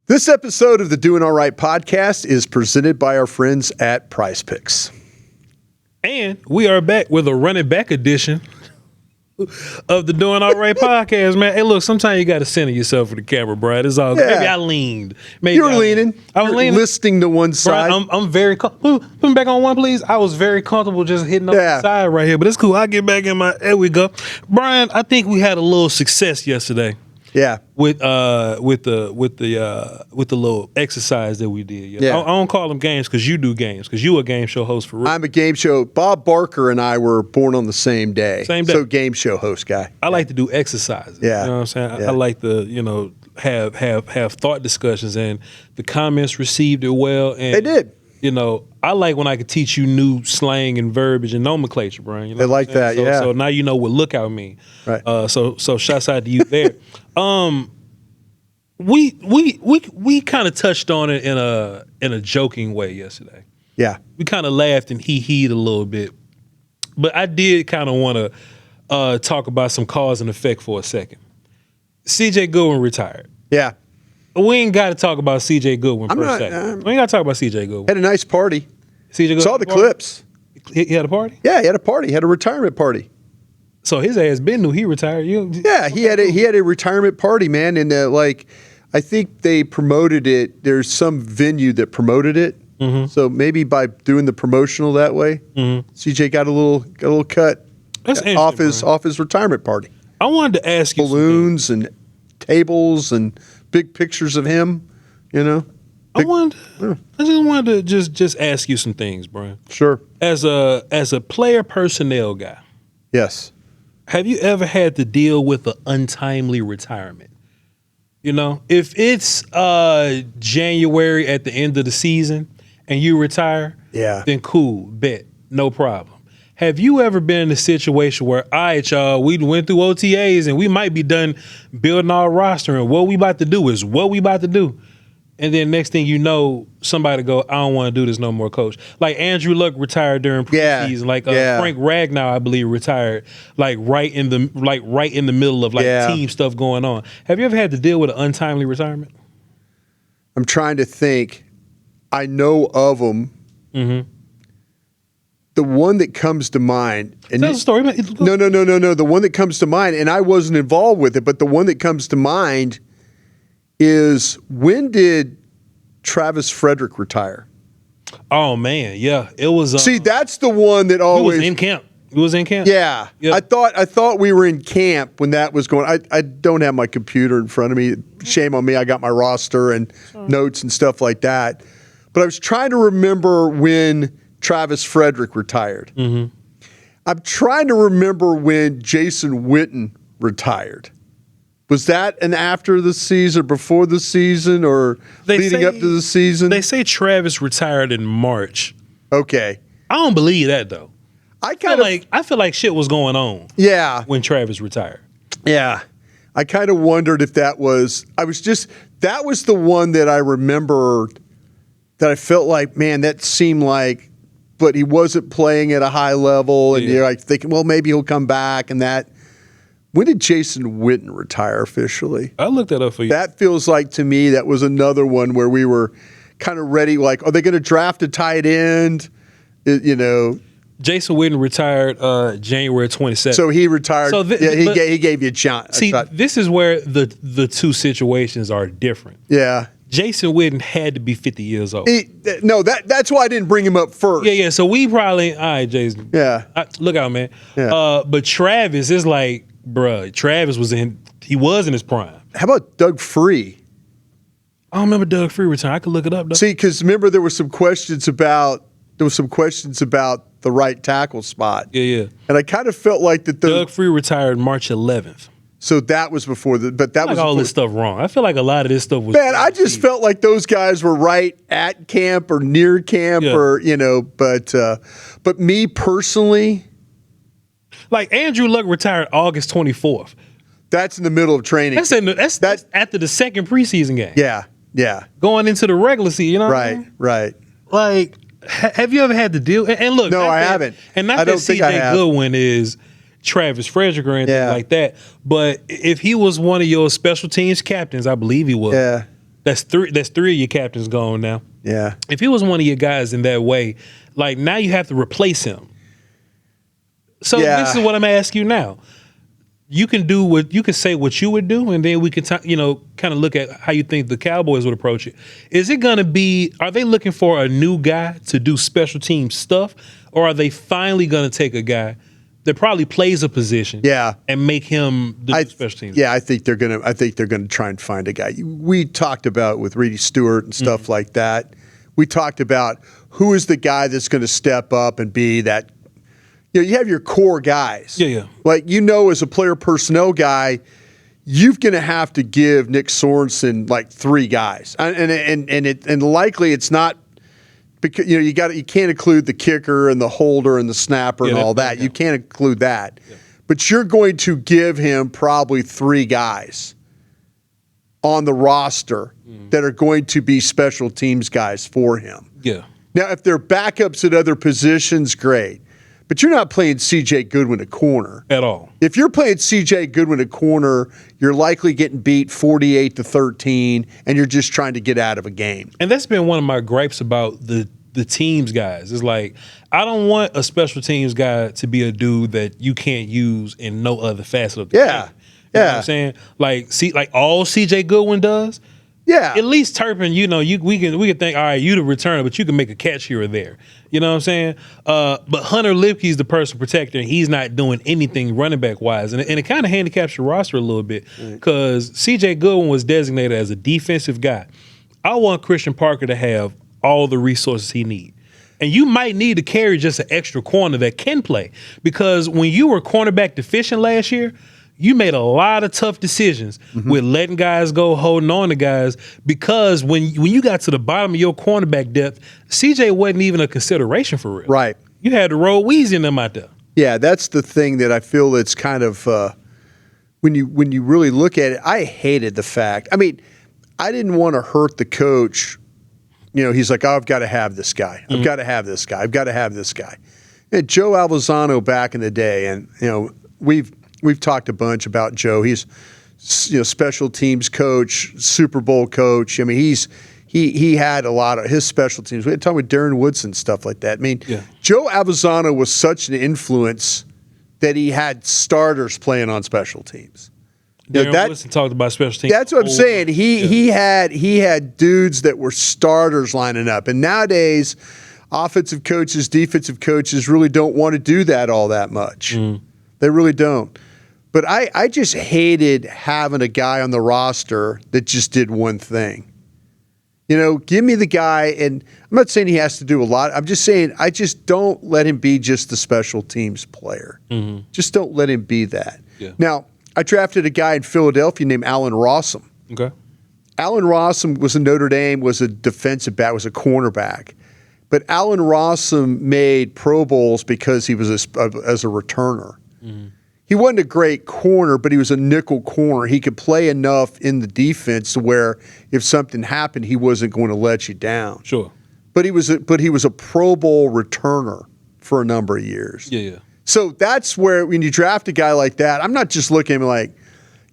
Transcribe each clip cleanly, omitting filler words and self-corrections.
This episode of the Doing All Right podcast is presented by our friends at Prize Picks. And we are back with a running back edition of the Doing All Right podcast, man. Hey, look, sometimes you got to center yourself for the camera, Brad. It's all good. Maybe I leaned. Maybe you were leaning. I was leaning. Listing to one side. Brian, I'm very comfortable. Put me back on one, please. I was very comfortable just hitting on the side right here, but it's cool. I'll get back in my. There we go. Brian, I think we had a little success yesterday. Yeah. With the little exercise that we did. Yeah. I don't call them games because you do games because you a game show host for real. I'm a game show. Bob Barker and I were born on the same day. So game show host guy. I like to do exercises. Yeah. You know what I'm saying? I like to, have thought discussions, and the comments received it well. And they did. I like when I can teach you new slang and verbiage and nomenclature, Brian. You know they like that, yeah. So now you know what lookout mean. Right. So shouts out to you there. We kind of touched on it in a joking way yesterday. Yeah. We kind of laughed and hee-heed a little bit. But I did kind of want to talk about some cause and effect for a second. CJ Goodwin retired. Yeah. We ain't got to talk about CJ Goodwin per se. We ain't got to talk about CJ Goodwin. Had a nice party. CJ Goodwin saw the clips. He had a party? Yeah, he had a party. He had a retirement party. So his ass been knew he retired. Yeah, he had a retirement party, man, and I think they promoted it. There's some venue that promoted it. Mm-hmm. So maybe by doing the promotional that way, CJ got a little cut off his retirement party. I wanted to ask you balloons and tables and big pictures of him. I just wanted to just ask you some things, Brian. Sure. As a player personnel guy. Yes. Have you ever had to deal with an untimely retirement? If it's January at the end of the season and you retire, then cool, bet, no problem. Have you ever been in a situation where, all right, y'all, we went through OTAs and we might be done building our roster and what we about to do is what we about to do? And then next thing you know, somebody go, I don't want to do this no more, coach. Like Andrew Luck retired during preseason. Frank Ragnow, I believe, retired right in the middle of team stuff going on. Have you ever had to deal with an untimely retirement? I'm trying to think. I know of them. Mm-hmm. The one that comes to mind. And tell the story. No. The one that comes to mind, and I wasn't involved with it, but the one that comes to mind is, when did Travis Frederick retire? Oh man, yeah, it was. See, that's the one that always was in camp. It was in camp. Yeah, yep. I thought we were in camp when that was going. I don't have my computer in front of me. Shame on me. I got my roster and notes and stuff like that. But I was trying to remember when Travis Frederick retired. Mm-hmm. I'm trying to remember when Jason Witten retired. Was that an after the season, before the season, or leading up to the season? They say Travis retired in March. Okay. I don't believe that, though. I feel like shit was going on. Yeah. When Travis retired. Yeah. I kind of wondered if that was the one that I remembered that I felt like, man, that seemed like, but he wasn't playing at a high level, and you're like thinking, well, maybe he'll come back, and that. When did Jason Witten retire officially? I looked that up for you. That feels like, to me, that was another one where we were kind of ready, like, are they going to draft a tight end? Jason Witten retired January 27th. So he retired. So he gave you a chance. See, this is where the two situations are different. Yeah. Jason Witten had to be 50 years old. That's why I didn't bring him up first. Yeah. So we probably, all right, Jason. Yeah. Look out, man. Yeah. But Travis is like, bruh, Travis was in his prime. How about Doug Free? I don't remember Doug Free retiring. I could look it up, though. See, because remember there were some questions about the right tackle spot. Yeah. And I kind of felt like that Doug Free retired March 11th. So that was before was all this stuff wrong. I feel like a lot of this stuff was. Man, I just felt like those guys were right at camp or near camp, or but me personally, like Andrew Luck retired August 24th. That's in the middle of training. That's after the second preseason game. Yeah. Going into the regular season, you know what I mean? Right. Like, have you ever had to deal? And look, no, I haven't. And not that CJ Goodwin is Travis Frederick or anything like that, but if he was one of your special teams captains, I believe he was. Yeah. That's three of your captains gone now. Yeah. If he was one of your guys in that way, like now you have to replace him. So this is what I'm asking you now. You can say what you would do, and then we can kind of look at how you think the Cowboys would approach it. Is it going to be? Are they looking for a new guy to do special team stuff, or are they finally going to take a guy that probably plays a position, and make him do special teams? Yeah, I think they're gonna try and find a guy. We talked about with Reedy Stewart and stuff like that. We talked about who is the guy that's going to step up and be that. You have your core guys. Yeah. Like, as a player personnel guy, you're going to have to give Nick Sorensen like 3 guys, and likely it's not because you can't include the kicker and the holder and the snapper and all that. You can't include that, but you're going to give him probably 3 guys on the roster that are going to be special teams guys for him. Yeah. Now, if they're backups at other positions, great. But you're not playing C.J. Goodwin at corner. At all. If you're playing C.J. Goodwin at corner, you're likely getting beat 48-13, and you're just trying to get out of a game. And that's been one of my gripes about the teams guys. It's like, I don't want a special teams guy to be a dude that you can't use in no other facet of the game. You know what I'm saying? Like all C.J. Goodwin does. Yeah. At least Turpin, we can think, all right, you the returner, but you can make a catch here or there. You know what I'm saying? But Hunter Lipke's the personal protector, and he's not doing anything running back wise. And it kind of handicaps your roster a little bit because C.J. Goodwin was designated as a defensive guy. I want Christian Parker to have all the resources he needs. And you might need to carry just an extra corner that can play because when you were cornerback deficient last year, you made a lot of tough decisions with letting guys go, holding on to guys, because when you got to the bottom of your cornerback depth, CJ wasn't even a consideration for real. Right. You had to roll Weezy and them out there. Yeah, that's the thing that I feel that's kind of when you really look at it, I hated the fact. I mean, I didn't want to hurt the coach. He's like, I've got to have this guy. I've got to have this guy. I've got to have this guy. And Joe Alvazano back in the day, and We've talked a bunch about Joe. He's special teams coach, Super Bowl coach. I mean, he had a lot of his special teams. We had talked with Darren Woodson, stuff like that. I mean, Joe Alvazano was such an influence that he had starters playing on special teams. Darren Woodson talked about special teams. That's what I'm saying. He had dudes that were starters lining up. And nowadays, offensive coaches, defensive coaches really don't want to do that all that much. They really don't. But I just hated having a guy on the roster that just did one thing. Give me the guy, and I'm not saying he has to do a lot. I'm just saying I just don't let him be just the special teams player. Just don't let him be that. Yeah. Now, I drafted a guy in Philadelphia named Allen Rossum. Okay. Allen Rossum was in Notre Dame, was a defensive back, was a cornerback. But Allen Rossum made Pro Bowls because he was as a returner. He wasn't a great corner, but he was a nickel corner. He could play enough in the defense to where if something happened, he wasn't going to let you down. Sure. But he was a Pro Bowl returner for a number of years. Yeah. So that's where when you draft a guy like that, I'm not just looking like,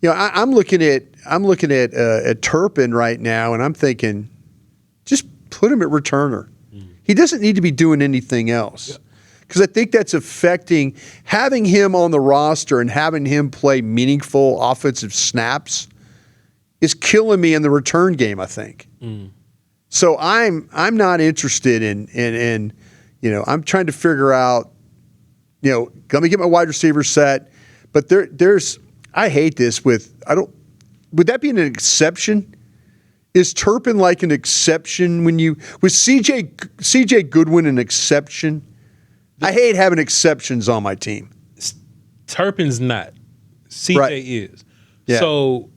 I'm looking at Turpin right now, and I'm thinking, just put him at returner. He doesn't need to be doing anything else. Because I think that's affecting having him on the roster and having him play meaningful offensive snaps is killing me in the return game, I think. So I'm not interested in I'm trying to figure out, let me get my wide receiver set. But there's I hate this would that be an exception? Is Turpin like an exception was CJ Goodwin an exception? I hate having exceptions on my team. Turpin's not. CJ is. Yeah. So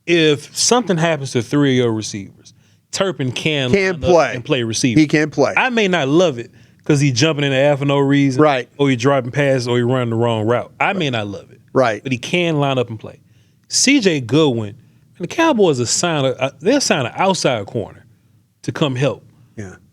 if something happens to 3 of your receivers, Turpin can play and play receiver. He can play. I may not love it because he's jumping in the air for no reason. Right. Or he's dropping passes or he's running the wrong route. I may not love it. Right. But he can line up and play. CJ Goodwin, and the Cowboys they'll sign an outside corner to come help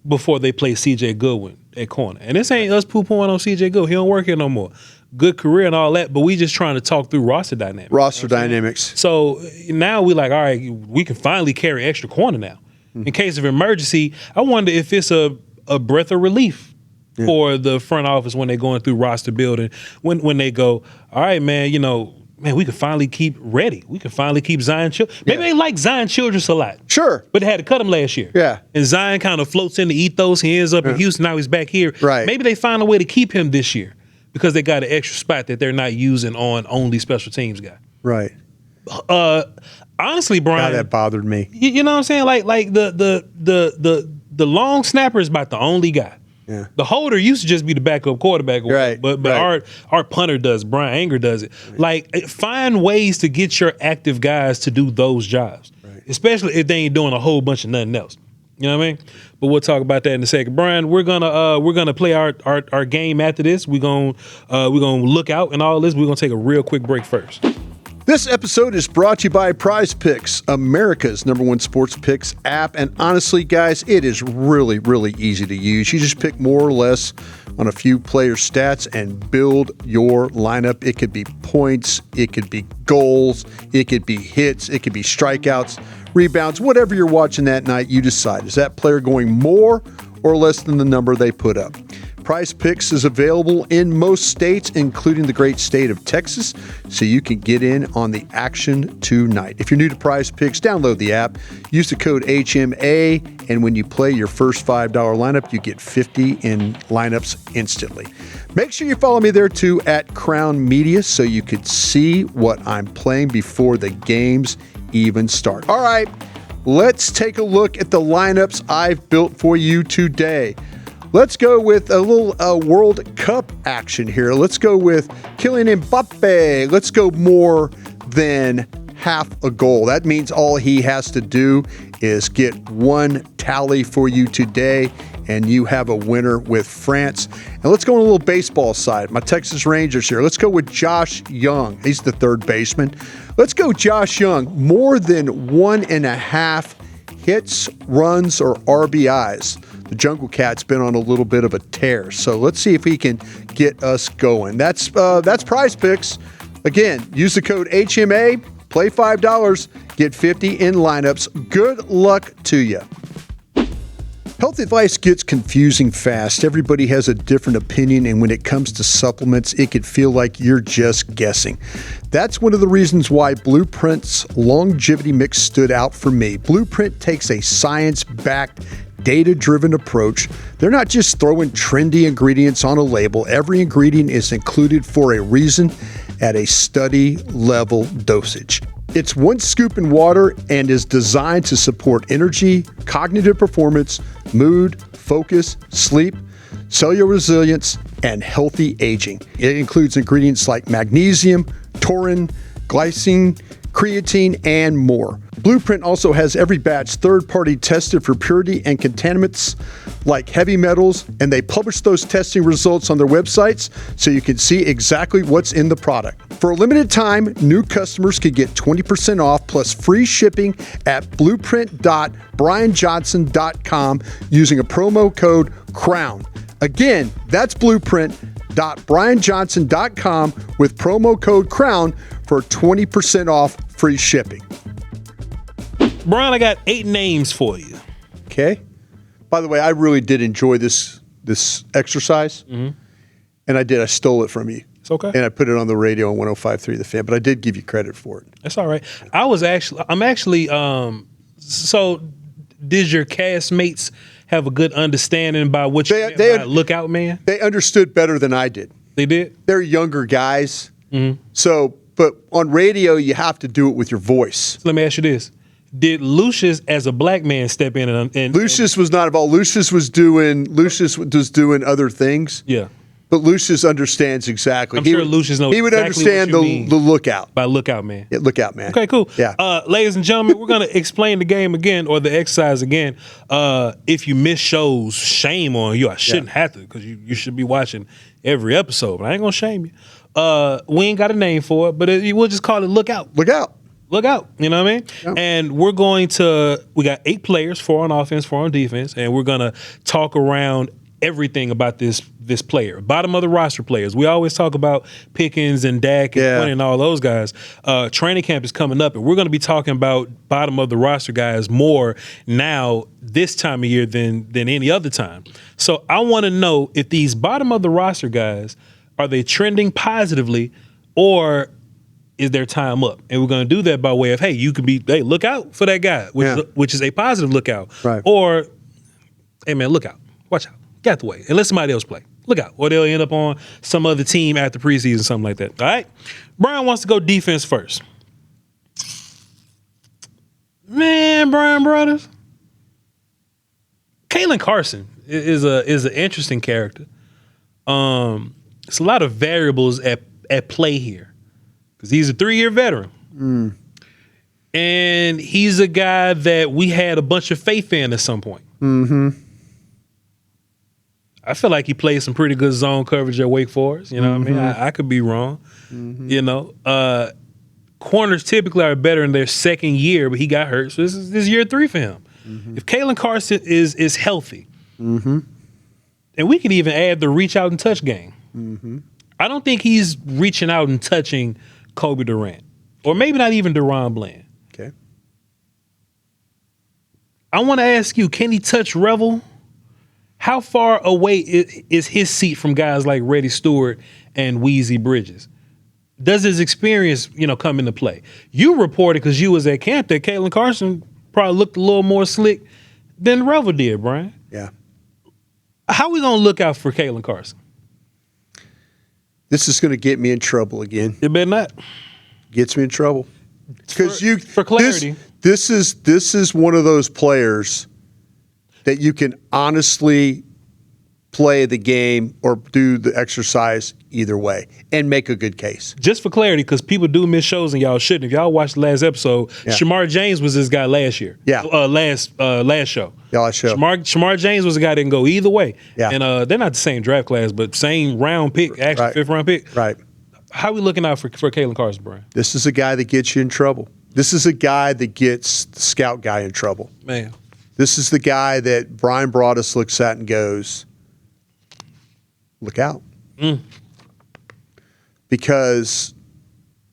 before they play CJ Goodwin at corner. And this ain't us poo-pooing on CJ Goodwin. He don't work here no more. good career and all that, but we just trying to talk through roster dynamics. Roster dynamics. So now we like, all right, we can finally carry extra corner now. In case of emergency, I wonder if it's a breath of relief for the front office when they're going through roster building. When they go, all right, man, we can finally keep ready. We can finally keep Zion Childress. Maybe they like Zion Childress a lot. Sure. But they had to cut him last year. Yeah. And Zion kind of floats in the ethos. He ends up in Houston. Now he's back here. Right. Maybe they find a way to keep him this year because they got an extra spot that they're not using on only special teams guy. Right. Honestly, Bryan, that bothered me. You know what I'm saying? Like the long snapper is about the only guy. Yeah. The holder used to just be the backup quarterback, right? But right. our punter does. Brian Anger does it. Right. Like, find ways to get your active guys to do those jobs, right. Especially if they ain't doing a whole bunch of nothing else. You know what I mean? But we'll talk about that in a second. Bryan, we're gonna play our game after this. We're gonna look out and all this. We're gonna take a real quick break first. This episode is brought to you by Prize Picks, America's #1 sports picks app. And honestly, guys, it is really, really easy to use. You just pick more or less on a few player stats and build your lineup. It could be points, it could be goals, it could be hits, it could be strikeouts, rebounds, whatever you're watching that night, you decide. Is that player going more or less than the number they put up? Prize Picks is available in most states, including the great state of Texas, so you can get in on the action tonight. If you're new to Prize Picks, download the app, use the code HMA, and when you play your first $5 lineup, you get 50 in lineups instantly. Make sure you follow me there too at Crown Media so you could see what I'm playing before the games even start. All right, let's take a look at the lineups I've built for you today. Let's go with a little World Cup action here. Let's go with Kylian Mbappe. Let's go more than half a goal. That means all he has to do is get one tally for you today, and you have a winner with France. And let's go on a little baseball side. My Texas Rangers here. Let's go with Josh Young. He's the third baseman. Let's go Josh Young. More than 1.5 hits, runs, or RBIs. The Jungle Cat's been on a little bit of a tear, so let's see if he can get us going. That's Prize Picks. Again, use the code HMA, play $5, get 50 in lineups. Good luck to you. Health advice gets confusing fast. Everybody has a different opinion, and when it comes to supplements, it could feel like you're just guessing. That's one of the reasons why Blueprint's longevity mix stood out for me. Blueprint takes a science-backed, data-driven approach. They're not just throwing trendy ingredients on a label. Every ingredient is included for a reason at a study-level dosage. It's 1 scoop in water and is designed to support energy, cognitive performance, mood, focus, sleep, cellular resilience, and healthy aging. It includes ingredients like magnesium, taurine, glycine, creatine, and more. Blueprint also has every batch third-party tested for purity and contaminants like heavy metals, and they publish those testing results on their websites so you can see exactly what's in the product. For a limited time, new customers can get 20% off plus free shipping at blueprint.brianjohnson.com using a promo code CROWN. Again, that's blueprint.brianjohnson.com with promo code CROWN for 20% off free shipping. Bryan, I got 8 names for you. Okay. By the way, I really did enjoy this exercise. Mm-hmm. And I stole it from you. It's okay. And I put it on the radio on 105.3 The Fan, but I did give you credit for it. That's all right. So did your castmates have a good understanding by what you meant by lookout man? They understood better than I did. They did? They're younger guys. Mm-hmm. So, but on radio, you have to do it with your voice. So let me ask you this. Did Lucius, as a black man, step in and Lucius was not involved. Lucius was doing other things. Yeah. But Lucius understands exactly. I'm sure Lucius knows. He would exactly understand the lookout. By lookout man. Yeah, lookout man. Okay, cool. Yeah. Ladies and gentlemen, we're gonna explain the game again or the exercise again. If you miss shows, shame on you. I shouldn't have to because you should be watching every episode. But I ain't gonna shame you. We ain't got a name for it, but we'll just call it lookout. Lookout. Look out, you know what I mean? Yeah. And we got 8 players, 4 on offense, 4 on defense, and we're going to talk around everything about this player. Bottom of the roster players. We always talk about Pickens and Dak and Quinn and all those guys. Training camp is coming up, and we're going to be talking about bottom of the roster guys more now this time of year than any other time. So I want to know if these bottom of the roster guys, are they trending positively, or is their time up? And we're going to do that by way of, hey, you could be, hey, look out for that guy, which is a positive lookout. Right. Or, hey, man, look out. Watch out. Get out the way. And let somebody else play. Look out. Or they'll end up on some other team after preseason, something like that. All right? Bryan wants to go defense first. Man, Bryan Broaddus. Caelen Carson is an interesting character. It's a lot of variables at play here. Because he's a 3-year veteran. And he's a guy that we had a bunch of faith in at some point. I feel like he played some pretty good zone coverage at Wake Forest. You know what I mean? I could be wrong. You know, corners typically are better in their second year, but he got hurt. So this is year 3 for him. If Caelen Carson is healthy, and we could even add the reach out and touch game. I don't think he's reaching out and touching Kobe Durant, or maybe not even Deron Bland. Okay. I want to ask you, can he touch Revel? How far away is his seat from guys like Reddy Stewart and Weezy Bridges? Does his experience, come into play? You reported, because you was at camp, that Caelen Carson probably looked a little more slick than Revel did, Bryan. Yeah. How we gonna look out for Caelen Carson? This is going to get me in trouble again. It better not. Gets me in trouble. Because for clarity, this is one of those players that you can honestly play the game or do the exercise either way and make a good case. Just for clarity, because people do miss shows and y'all shouldn't. If y'all watched the last episode, Shamar James was this guy last year. Yeah. Last show. Yeah, last show. Shamar James was a guy that didn't go either way. Yeah. And they're not the same draft class, but same round pick, actually, 5th round pick. Right. How are we looking out for Caelen Carson, Bryan? This is a guy that gets you in trouble. This is a guy that gets the scout guy in trouble. Man. This is the guy that Bryan Broaddus looks at and goes, look out. Because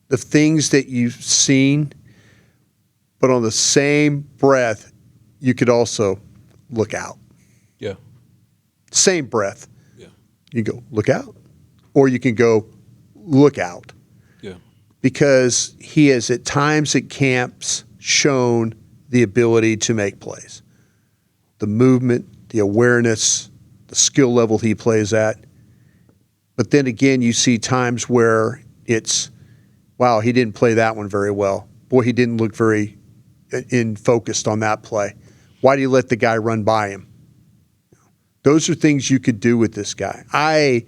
the things that you've seen, but on the same breath, you could also look out. Yeah. Same breath. Yeah. You go, look out. Or you can go, look out. Yeah. Because he has at times at camps shown the ability to make plays. The movement, the awareness, the skill level he plays at. But then again, you see times where it's, wow, he didn't play that one very well. Boy, he didn't look very focused on that play. Why do you let the guy run by him? Those are things you could do with this guy. I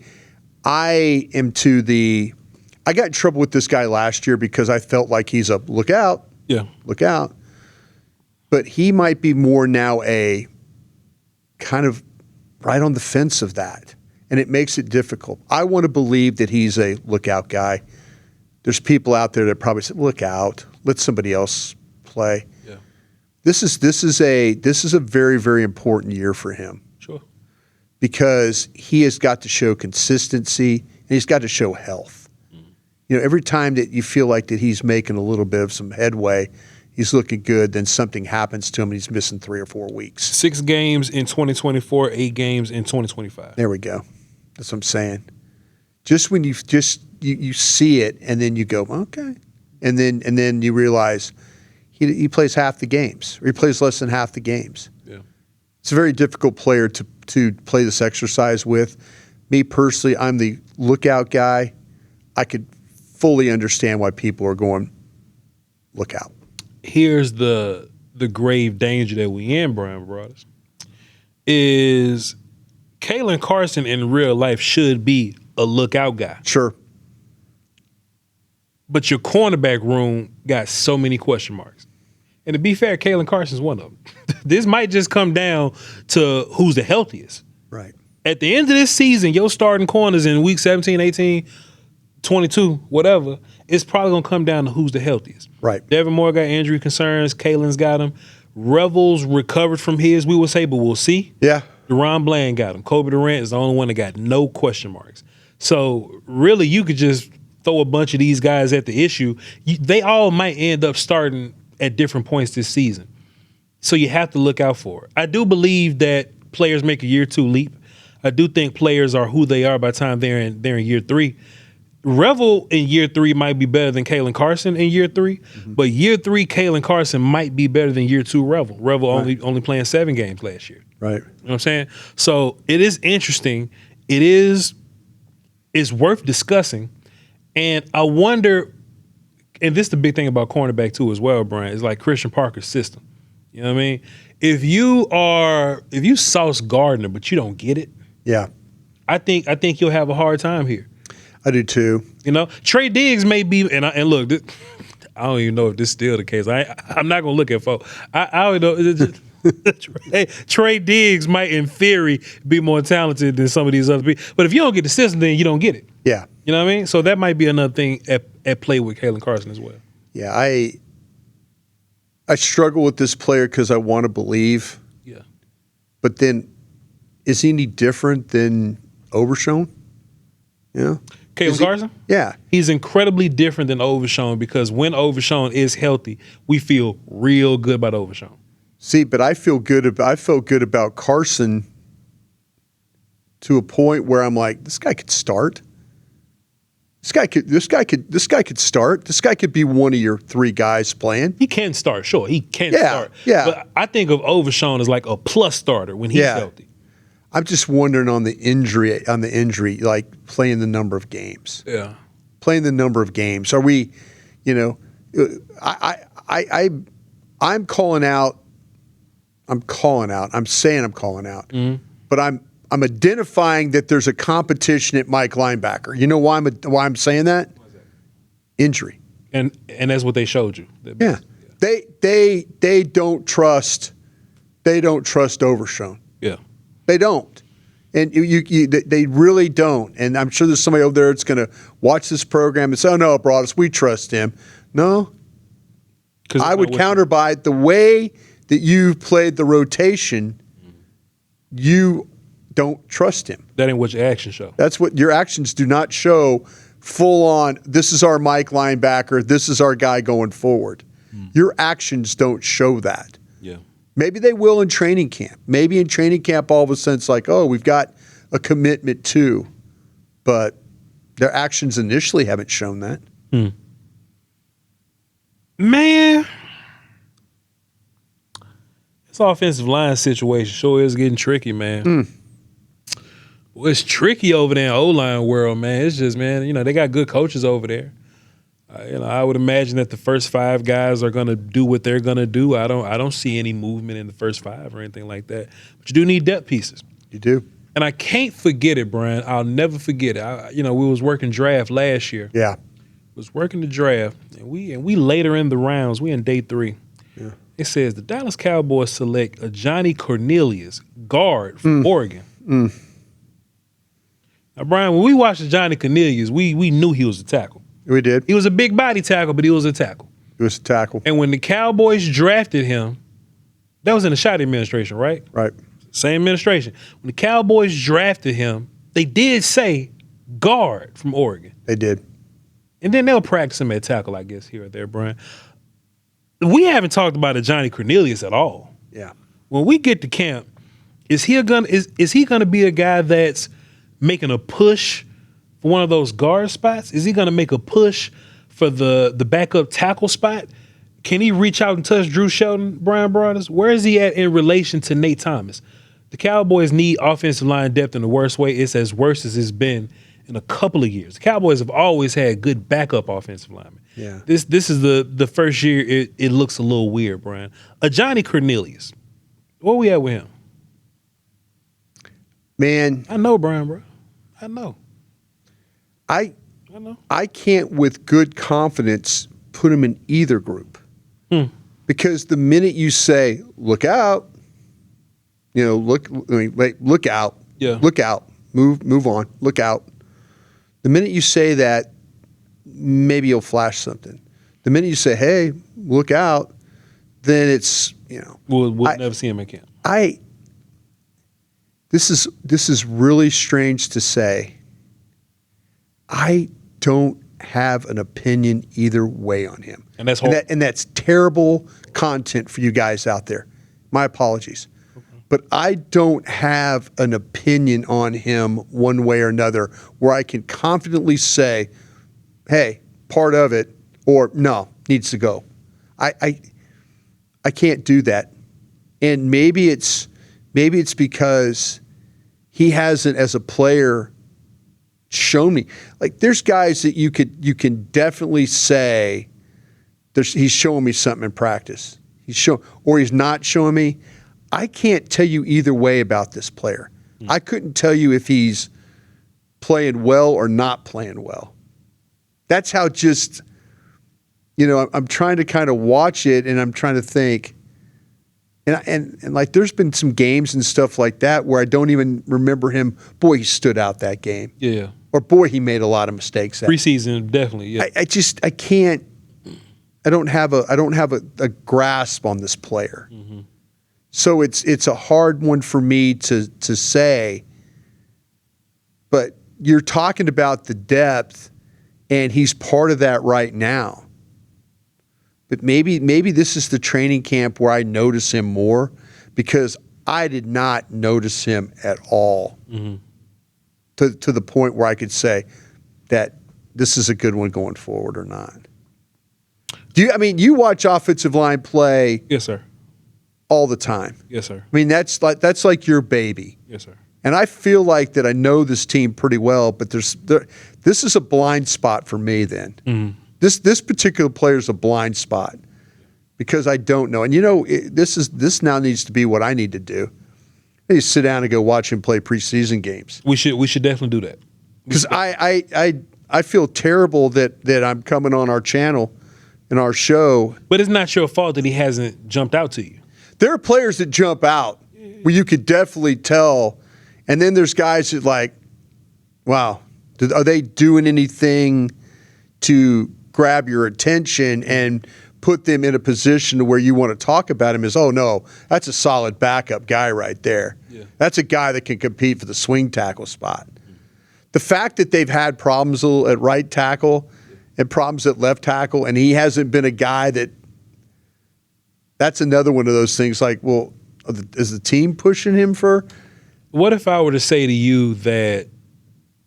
got in trouble with this guy last year because I felt like he's a look out. Yeah. Look out. But he might be more now a kind of right on the fence of that. And it makes it difficult. I want to believe that he's a lookout guy. There's people out there that probably say, look out, let somebody else play. Yeah. This is a very, very important year for him. Sure. Because he has got to show consistency and he's got to show health. Every time that you feel like that he's making a little bit of some headway, he's looking good, then something happens to him and he's missing 3 or 4 weeks. 6 games in 2024, 8 games in 2025. There we go. That's what I'm saying. Just when you see it and then you go, okay. And then you realize he plays half the games, or he plays less than half the games. Yeah. It's a very difficult player to play this exercise with. Me personally, I'm the lookout guy. I could fully understand why people are going, look out. Here's the grave danger that we in, Bryan Broaddus, is Caelen Carson in real life should be a lookout guy. Sure. But your cornerback room got so many question marks. And to be fair, Caelen Carson's one of them. This might just come down to who's the healthiest. Right. At the end of this season, your starting corners in week 17, 18, 22, whatever, it's probably going to come down to who's the healthiest. Right. Devin Moore got injury concerns. Caelen's got him. Revel's recovered from his, we would say, but we'll see. Yeah. DeRon Bland got him. Kobe Durant is the only one that got no question marks. So really, you could just throw a bunch of these guys at the issue. They all might end up starting at different points this season. So you have to look out for it. I do believe that players make a year 2 leap. I do think players are who they are by the time they're in year 3. Revel in year 3 might be better than Caelen Carson in year 3, but year 3 Caelen Carson might be better than year 2 Revel. Revel only playing 7 games last year. Right. You know what I'm saying? So it is interesting. It's worth discussing. And I wonder, and this is the big thing about cornerback too as well, Brian, is like Christian Parker's system. You know what I mean? If you Sauce Gardner, but you don't get it, yeah, I think you'll have a hard time here. I do too. You know, Trey Diggs may be, and look, I don't even know if this is still the case. I'm not gonna look at folks. I don't know. Trey Diggs might, in theory, be more talented than some of these other people. But if you don't get the system, then you don't get it. Yeah, you know what I mean. So that might be another thing at play with Caelen Carson as well. Yeah, I struggle with this player because I want to believe. Yeah, but then is he any different than Overshown? Yeah. Caelen Carson? Yeah. He's incredibly different than Overshown because when Overshown is healthy, we feel real good about Overshown. See, but I felt good about Carson to a point where I'm like, this guy could start. This guy could start. This guy could be one of your 3 guys playing. He can start, sure. He can start. Yeah. But I think of Overshown as like a plus starter when he's healthy. I'm just wondering on the injury, like playing the number of games. Yeah. Playing the number of games. Are we, I'm calling out. I'm saying I'm calling out. Mm-hmm. But I'm identifying that there's a competition at Mike linebacker. You know why I'm saying that? Injury. And that's what they showed you. Yeah. They don't trust Overshown. Yeah. They don't. And they really don't. And I'm sure there's somebody over there that's going to watch this program and say, oh, no, Broaddus, we trust him. No. I would counter by the way that you played the rotation, you don't trust him. That ain't what your actions show. That's what your actions do not show full on, this is our Mike linebacker, this is our guy going forward. Your actions don't show that. Yeah. Maybe they will in training camp. Maybe in training camp, all of a sudden it's like, oh, we've got a commitment too. But their actions initially haven't shown that. Man, this offensive line situation sure is getting tricky, man. Well, it's tricky over there in O-line world, man. It's just, man, they got good coaches over there. I would imagine that the first 5 guys are going to do what they're going to do. I don't see any movement in the first 5 or anything like that. But you do need depth pieces. You do. And I can't forget it, Brian. I'll never forget it. We was working draft last year. Yeah. Was working the draft, and we later in the rounds, we in day 3. Yeah. It says the Dallas Cowboys select Ajani Cornelius, guard from Oregon. Now, Brian, when we watched Ajani Cornelius, we knew he was a tackle. We did. He was a big body tackle, but he was a tackle. He was a tackle. And when the Cowboys drafted him, that was in the Shot administration, right? Right. Same administration. When the Cowboys drafted him, they did say guard from Oregon. They did. And then they'll practice him at tackle, I guess, here or there, Brian. We haven't talked about Ajani Cornelius at all. Yeah. When we get to camp, is he gonna be a guy that's making a push for one of those guard spots? Is he gonna make a push for the backup tackle spot? Can he reach out and touch Drew Shelton, Brian Broaddus? Where is he at in relation to Nate Thomas? The Cowboys need offensive line depth in the worst way. It's as worse as it's been in a couple of years. The Cowboys have always had good backup offensive linemen. Yeah. This is the first year it looks a little weird, Brian. Ajani Cornelius, where we at with him? Man. I know, Brian, bro. I know. I can't with good confidence put him in either group. Because the minute you say, look out, look out. Yeah. Look out. Move on. Look out. The minute you say that, maybe you'll flash something. The minute you say, hey, look out, then it's, We'll never see him in camp. this is really strange to say. I don't have an opinion either way on him. And that's and that's terrible content for you guys out there. My apologies. Okay. But I don't have an opinion on him one way or another where I can confidently say, hey, part of it, or no, needs to go. I can't do that. And maybe it's because he hasn't, as a player, shown me. Like, there's guys that you can definitely say he's showing me something in practice. Or he's not showing me. I can't tell you either way about this player. I couldn't tell you if he's playing well or not playing well. That's how just, I'm trying to kind of watch it, and I'm trying to think. And like, there's been some games and stuff like that where I don't even remember him. Boy, he stood out that game. Yeah. Or boy, he made a lot of mistakes. Preseason, definitely. Yeah. I can't. I don't have a grasp on this player. Mm-hmm. So it's a hard one for me to say. But you're talking about the depth, and he's part of that right now. But maybe this is the training camp where I notice him more, because I did not notice him at all to the point where I could say that this is a good one going forward or not. You watch offensive line play? Yes, sir. All the time. Yes, sir. I mean, that's like your baby. Yes, sir. And I feel like that I know this team pretty well, but this is a blind spot for me then. Mm-hmm. This particular player is a blind spot because I don't know. And this now needs to be what I need to do. I need to sit down and go watch him play preseason games. We should definitely do that. Because I feel terrible that I'm coming on our channel and our show. But it's not your fault that he hasn't jumped out to you. There are players that jump out where you could definitely tell. And then there's guys that like, wow, are they doing anything to grab your attention and put them in a position to where you want to talk about him as, oh, no, that's a solid backup guy right there. Yeah. That's a guy that can compete for the swing tackle spot. The fact that they've had problems at right tackle and problems at left tackle, and he hasn't been a guy that's another one of those things like, well, is the team pushing him for? What if I were to say to you that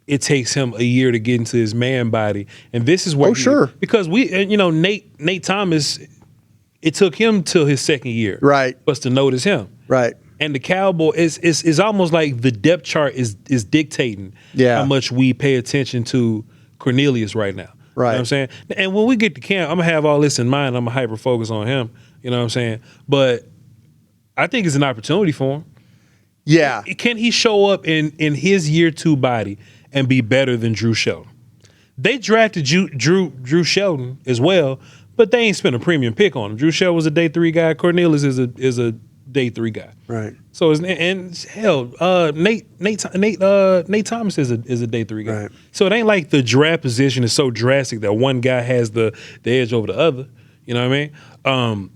it takes him a year to get into his man body, and this is where because Nate Thomas, it took him till his second year, right, for us to notice him, right. And the Cowboys is almost like the depth chart is dictating how much we pay attention to Cornelius right now. Right. You know what I'm saying? And when we get to camp, I'm gonna have all this in mind. I'm gonna hyper focus on him. You know what I'm saying? But I think it's an opportunity for him. Yeah. Can he show up in his year 2 body and be better than Drew Shelton? They drafted Drew Shelton as well, but they ain't spent a premium pick on him. Drew Shelton was a day 3 guy. Cornelius is a day 3 guy. Right. So Nate Thomas is a day 3 guy. Right. So it ain't like the draft position is so drastic that one guy has the edge over the other. You know what I mean?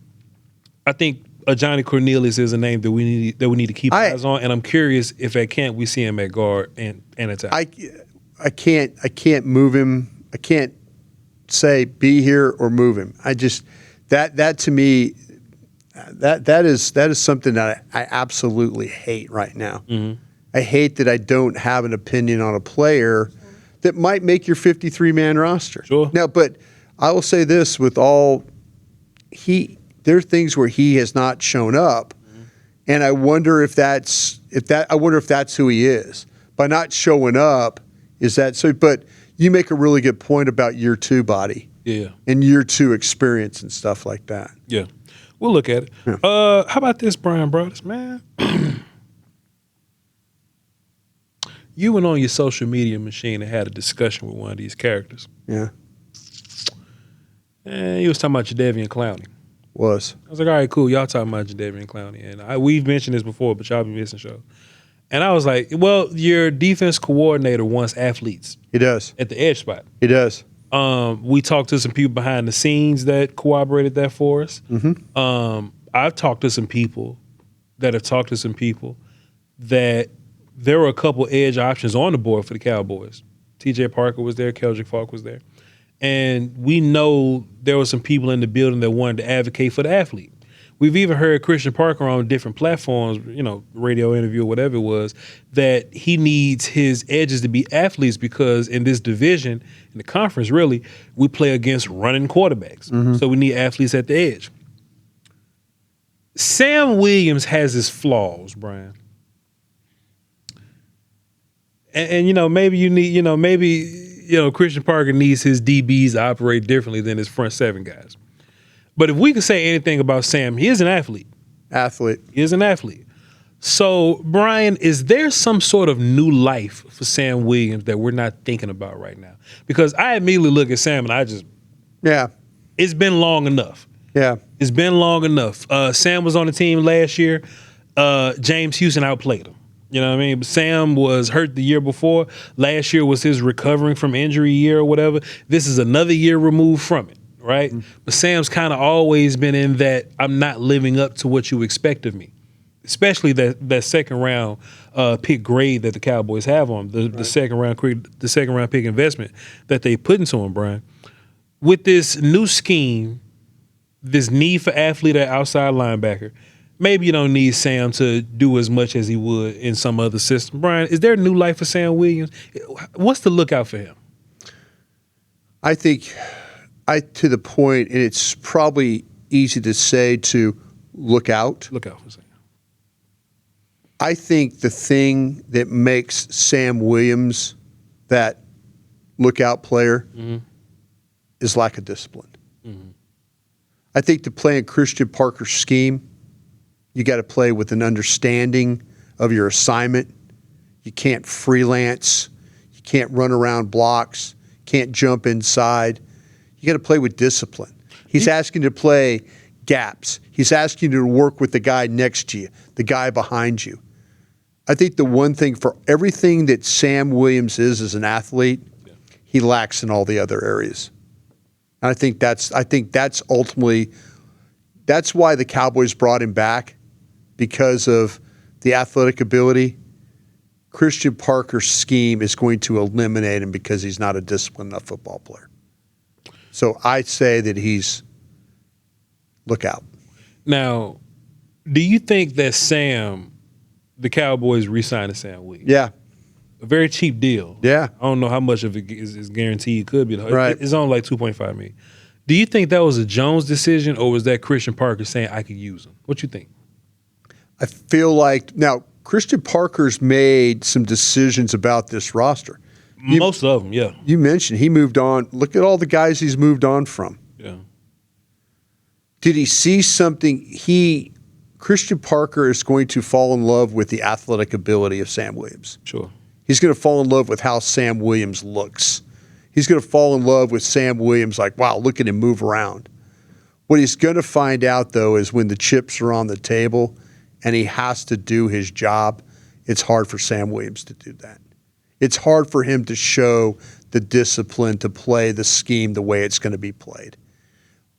I think Ajani Cornelius is a name that we need to keep eyes on, and I'm curious if at camp we see him at guard and attack. I can't move him. I can't say be here or move him. I just that to me that is something that I absolutely hate right now. Mm-hmm. I hate that I don't have an opinion on a player that might make your 53-man roster. Sure. Now, but I will say this: there are things where he has not shown up, and I wonder if that's who he is. By not showing up, is that so? But you make a really good point about year 2 body, and year 2 experience and stuff like that. Yeah, we'll look at it. Yeah. How about this, Brian Broaddus, man? You went on your social media machine and had a discussion with one of these characters. Yeah, and he was talking about Jadeveon Clowney. I was like, all right, cool. Y'all talking about Jadeveon Clowney. And we've mentioned this before, but y'all be missing show. And I was like, well, your defense coordinator wants athletes. He does. At the edge spot. He does. We talked to some people behind the scenes that corroborated that for us. Mm-hmm. I've talked to some people that have talked to some people that there were a couple edge options on the board for the Cowboys. T.J. Parker was there, Keldrick Falk was there. And we know there were some people in the building that wanted to advocate for the athlete. We've even heard Christian Parker on different platforms, radio interview or whatever it was, that he needs his edges to be athletes because in this division, in the conference really, we play against running quarterbacks. Mm-hmm. So we need athletes at the edge. Sam Williams has his flaws, Brian. And maybe you need, Christian Parker needs his DBs to operate differently than his front seven guys. But if we could say anything about Sam, he is an athlete. He is an athlete. So, Brian, is there some sort of new life for Sam Williams that we're not thinking about right now? Because I immediately look at Sam and it's been long enough. Yeah. It's been long enough. Sam was on the team last year. James Houston outplayed him. You know what I mean? But Sam was hurt the year before. Last year was his recovering from injury year or whatever. This is another year removed from it, right? Mm-hmm. But Sam's kind of always been in that I'm not living up to what you expect of me, especially that second round pick grade that the Cowboys have on the second round pick investment that they put into him, Brian. With this new scheme, this need for athlete at outside linebacker, maybe you don't need Sam to do as much as he would in some other system. Brian, is there a new life for Sam Williams? What's the lookout for him? I think, to the point, and it's probably easy to say to look out. Look out for Sam. I think the thing that makes Sam Williams that lookout player is lack of discipline. Mm-hmm. I think to play in Christian Parker's scheme, you got to play with an understanding of your assignment. You can't freelance. You can't run around blocks. Can't jump inside. You got to play with discipline. He's asking you to play gaps. He's asking you to work with the guy next to you, the guy behind you. I think the one thing for everything that Sam Williams is as an athlete, he lacks in all the other areas. And I think that's ultimately that's why the Cowboys brought him back, because of the athletic ability. Christian Parker's scheme is going to eliminate him because he's not a disciplined enough football player. So I say that he's look out. Now, do you think that the Cowboys re-signed Sam Williams? Yeah. A very cheap deal. Yeah. I don't know how much of it is guaranteed. It could be. Right. It's on like $2.5 million. Do you think that was a Jones decision, or was that Christian Parker saying I could use him? What you think? I feel like now Christian Parker's made some decisions about this roster. Most of them, yeah. You mentioned he moved on. Look at all the guys he's moved on from. Yeah. Did he see something? Christian Parker is going to fall in love with the athletic ability of Sam Williams. Sure. He's going to fall in love with how Sam Williams looks. He's going to fall in love with Sam Williams like, wow, look at him move around. What he's going to find out, though, is when the chips are on the table and he has to do his job, it's hard for Sam Williams to do that. It's hard for him to show the discipline to play the scheme the way it's going to be played.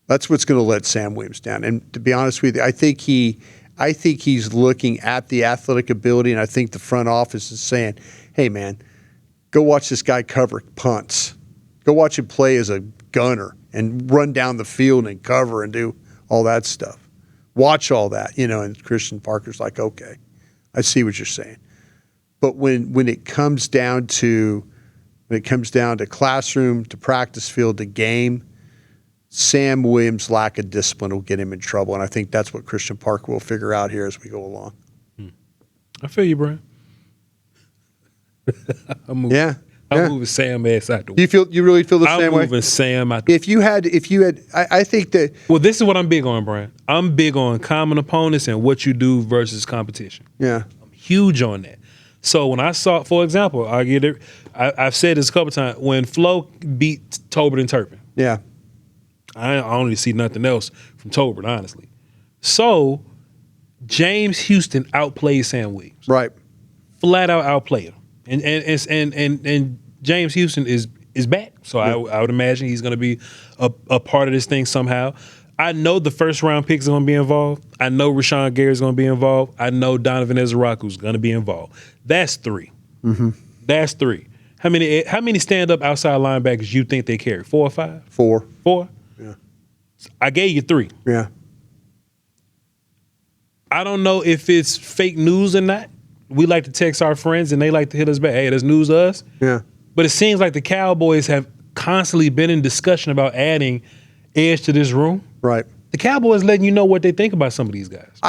That's what's going to let Sam Williams down. And to be honest with you, I think he's looking at the athletic ability, and I think the front office is saying, hey, man, go watch this guy cover punts. Go watch him play as a gunner and run down the field and cover and do all that stuff. Watch all that, and Christian Parker's like, okay, I see what you're saying. But when it comes down to classroom, to practice field, to game, Sam Williams' lack of discipline will get him in trouble, and I think that's what Christian Parker will figure out here as we go along. I feel you, Brian. I'm moving Sam ass out the way. You really feel the same way? I'm moving Sam out. If you had, I think that. Well, this is what I'm big on, Brian. I'm big on common opponents and what you do versus competition. Yeah, I'm huge on that. So when I saw, for example, I've said this a couple times, when Flo beat Tolbert and Turpin. Yeah. I don't really see nothing else from Tolbert, honestly. So James Houston outplayed Sam Williams. Right. Flat out outplayed him. And James Houston is back. So I would imagine he's going to be a part of this thing somehow. I know the first round picks are going to be involved. I know Rashawn Gary's going to be involved. I know Donovan Ezraku's going to be involved. That's 3. Mm-hmm. That's 3. How many stand up outside linebackers you think they carry? 4 or 5? 4. 4? Yeah. I gave you 3. Yeah. I don't know if it's fake news or not. We like to text our friends and they like to hit us back. Hey, there's news to us. Yeah. But it seems like the Cowboys have constantly been in discussion about adding edge to this room. Right. The Cowboys letting you know what they think about some of these guys.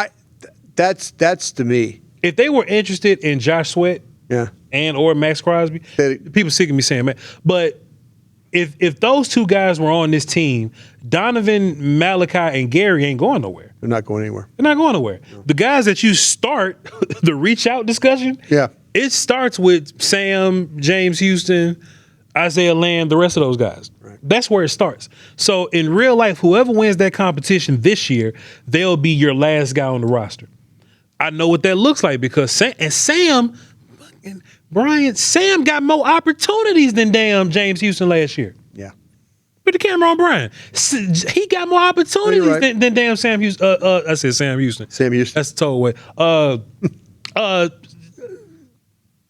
That's to me. If they were interested in Josh Sweat, and or Max Crosby, people sick of me saying that. But if those 2 guys were on this team, Donovan, Malachi, and Gary ain't going nowhere. They're not going anywhere. They're not going nowhere. No. The guys that you start the reach out discussion, it starts with Sam, James Houston, Isaiah Land, the rest of those guys. Right. That's where it starts. So in real life, whoever wins that competition this year, they'll be your last guy on the roster. I know what that looks like because Sam got more opportunities than damn James Houston last year. Yeah. Put the camera on Brian. He got more opportunities than damn Sam Houston. I said Sam Houston. Sam Houston. That's the total way.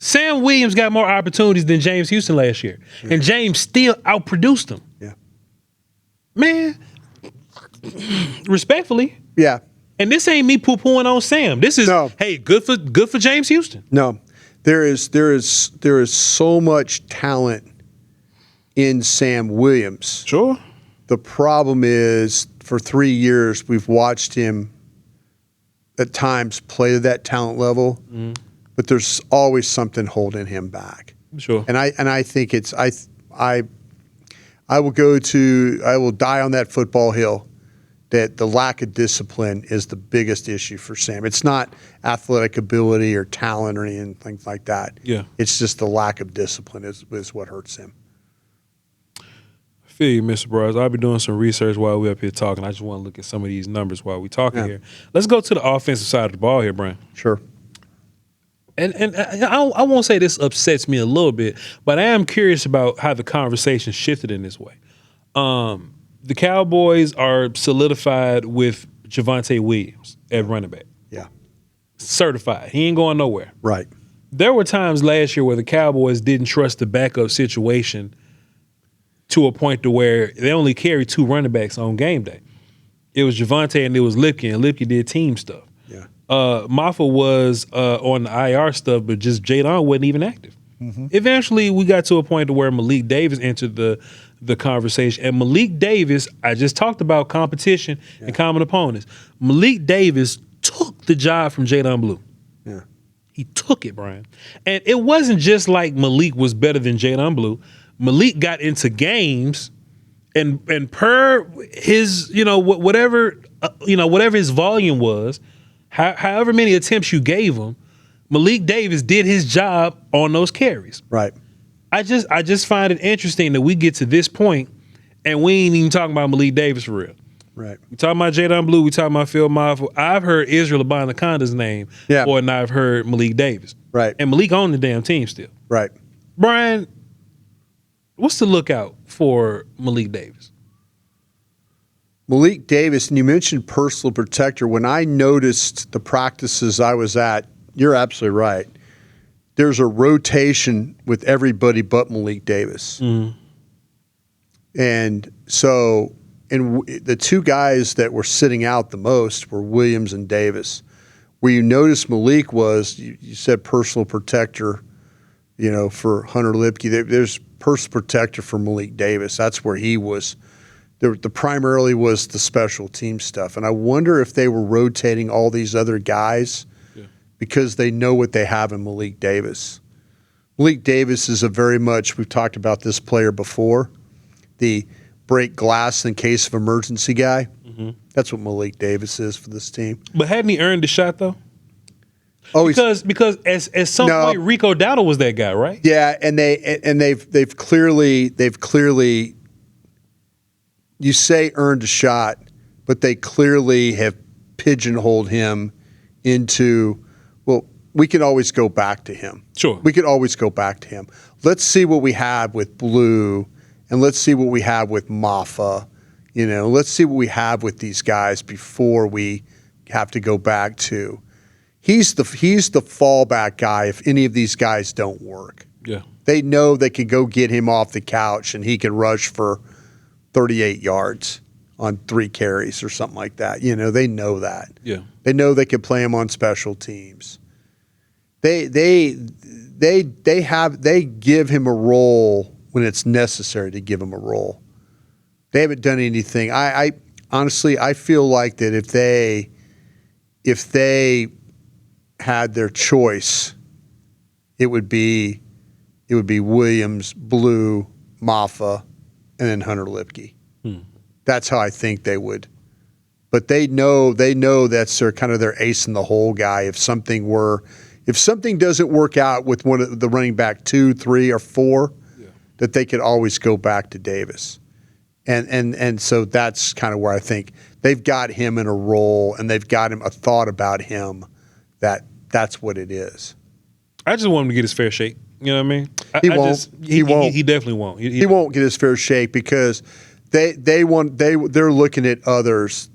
Sam Williams got more opportunities than James Houston last year. And James still outproduced him. Yeah. Man, respectfully. Yeah. And this ain't me poo-pooing on Sam. This is, hey, good for James Houston. No. There is so much talent in Sam Williams. Sure. The problem is for 3 years we've watched him at times play to that talent level, but there's always something holding him back. Sure. And I think it's I will die on that football hill that the lack of discipline is the biggest issue for Sam. It's not athletic ability or talent or anything like that. Yeah. It's just the lack of discipline is what hurts him. I feel you, Mr. Broaddus. I'll be doing some research while we're up here talking. I just want to look at some of these numbers while we're talking here. Let's go to the offensive side of the ball here, Brian. Sure. And I won't say this upsets me a little bit, but I am curious about how the conversation shifted in this way. The Cowboys are solidified with Javonte Williams at running back. Yeah. Certified. He ain't going nowhere. Right. There were times last year where the Cowboys didn't trust the backup situation to a point to where they only carried 2 running backs on game day. It was Javonte and it was Lipke, and Lipke did team stuff. Yeah. Mafah was on the IR stuff, but just Jaydon wasn't even active. Mm-hmm. Eventually, we got to a point to where Malik Davis entered the conversation. And Malik Davis, I just talked about competition and common opponents. Malik Davis took the job from Jaydon Blue. Yeah. He took it, Brian. And it wasn't just like Malik was better than Jaydon Blue. Malik got into games and per his, whatever his volume was, however many attempts you gave him, Malik Davis did his job on those carries. Right. I just find it interesting that we get to this point and we ain't even talking about Malik Davis for real. Right. We talking about Jaydon Blue. We talking about Phil Mafah. I've heard Israel Abanaconda's name more than I've heard Malik Davis. Right. And Malik on the damn team still. Right. Brian, what's the lookout for Malik Davis? Malik Davis, and you mentioned personal protector. When I noticed the practices I was at, you're absolutely right. There's a rotation with everybody but Malik Davis. Mm. And so the 2 guys that were sitting out the most were Williams and Davis. Where you notice Malik was, you said personal protector, for Hunter Lipke. There's personal protector for Malik Davis. That's where he was. The primarily was the special team stuff. And I wonder if they were rotating all these other guys because they know what they have in Malik Davis. Malik Davis is we've talked about this player before, the break glass in case of emergency guy. Mm-hmm. That's what Malik Davis is for this team. But hadn't he earned the shot though? Oh, because at some point Rico Dowdle was that guy, right? Yeah, and they've clearly you say earned a shot, but they clearly have pigeonholed him into, we can always go back to him. Sure. We could always go back to him. Let's see what we have with Blue, and let's see what we have with Mafah. Let's see what we have with these guys before we have to go back to. He's the fallback guy if any of these guys don't work. Yeah. They know they can go get him off the couch and he can rush for 38 yards on 3 carries or something like that. They know that. Yeah. They know they can play him on special teams. They give him a role when it's necessary to give him a role. They haven't done anything. I honestly feel like that if they had their choice, it would be Williams, Blue, Mafah, and then Hunter Lipke. That's how I think they would. But they know that's their ace in the hole guy. If something doesn't work out with one of the running back 2, 3, or 4, that they could always go back to Davis. And so that's kind of where I think they've got him in a role and they've got him a thought about him that's what it is. I just want him to get his fair shake. You know what I mean? He won't. He won't. He definitely won't. He won't get his fair shake because they're looking at others.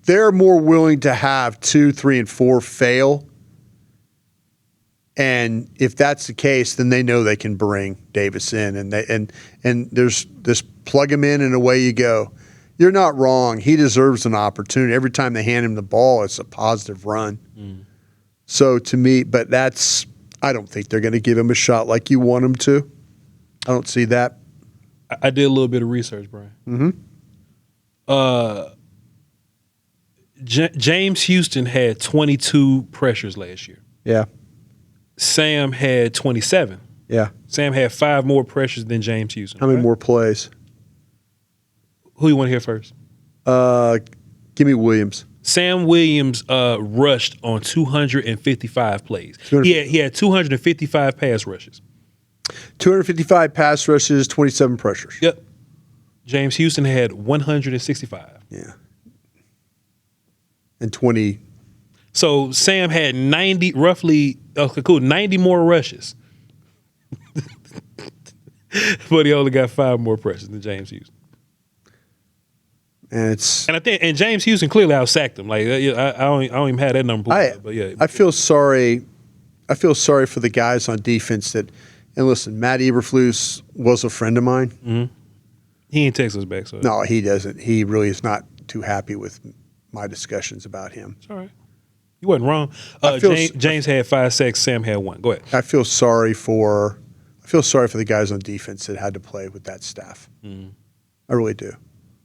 They're more willing to have 2, 3, and 4 fail. And if that's the case, then they know they can bring Davis in, and there's this plug him in and away you go. You're not wrong. He deserves an opportunity. Every time they hand him the ball, it's a positive run. So to me, but I don't think they're going to give him a shot like you want him to. I don't see that. I did a little bit of research, Brian. James Houston had 22 pressures last year. Yeah. Sam had 27. Yeah. Sam had 5 more pressures than James Houston. How many more plays? Who you want to hear first? Give me Williams. Sam Williams rushed on 255 plays. He had 255 pass rushes. 255 pass rushes, 27 pressures. Yep. James Houston had 165. Yeah. And 20. So Sam had 90 more rushes. But he only got 5 more pressures than James Houston. And I think James Houston clearly outsacked him. Like I don't even have that number. But yeah, I feel sorry. I feel sorry for the guys on defense that. And listen, Matt Eberflus was a friend of mine. Mm-hmm. He ain't text us back, so no, he doesn't. He really is not too happy with my discussions about him. It's all right. You wasn't wrong. James had 5 sacks. Sam had 1. Go ahead. I feel sorry for the guys on defense that had to play with that staff. I really do.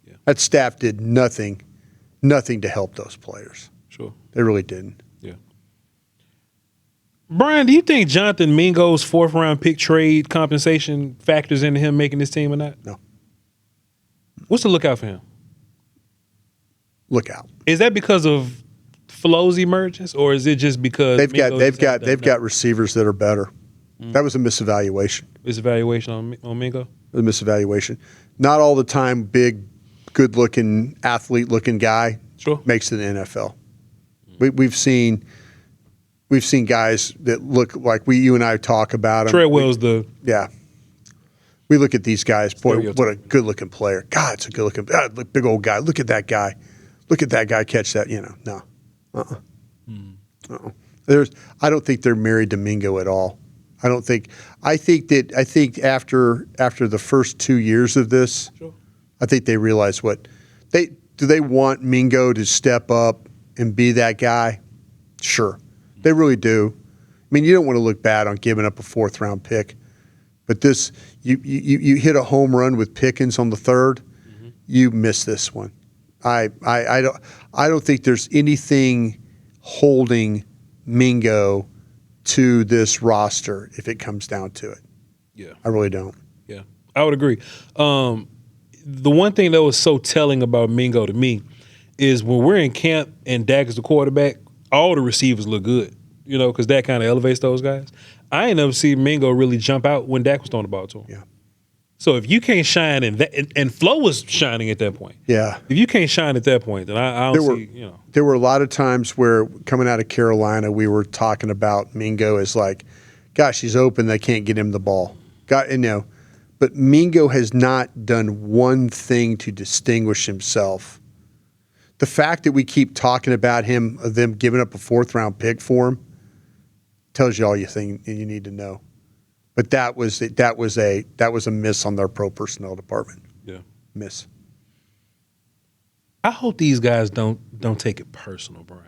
Yeah. That staff did nothing to help those players. Sure. They really didn't. Yeah. Brian, do you think Jonathan Mingo's 4th-round pick trade compensation factors into him making this team or not? No. What's the lookout for him? Look out. Is that because of Flo's emergence, or is it just because they've got receivers that are better? That was a misevaluation. Misevaluation on Mingo? It was a misevaluation. Not all the time big, good-looking, athlete-looking guy makes it in the NFL. We've seen guys that look like you and I talk about them. Treadwell's we look at these guys. Boy, what a good-looking player. God, it's a good-looking big old guy. Look at that guy. Look at that guy catch that. No. I don't think they're married to Mingo at all. I think after the first 2 years of this, I think they realize do they want Mingo to step up and be that guy? Sure. They really do. I mean, you don't want to look bad on giving up a 4th-round pick, but this you hit a home run with Pickens on the 3rd, you miss this one. I don't think there's anything holding Mingo to this roster if it comes down to it. Yeah, I really don't. Yeah, I would agree. The one thing that was so telling about Mingo to me is when we're in camp and Dak is the quarterback, all the receivers look good, because that kind of elevates those guys. I ain't never seen Mingo really jump out when Dak was throwing the ball to him. Yeah. So if you can't shine and Flo was shining at that point. Yeah. If you can't shine at that point, then I don't see. There were a lot of times where coming out of Carolina, we were talking about Mingo as like, gosh, he's open. They can't get him the ball. But but Mingo has not done one thing to distinguish himself. The fact that we keep talking about them giving up a 4th-round pick for him, tells you all you need to know. But that was a miss on their pro personnel department. Yeah, miss. I hope these guys don't take it personal, Brian.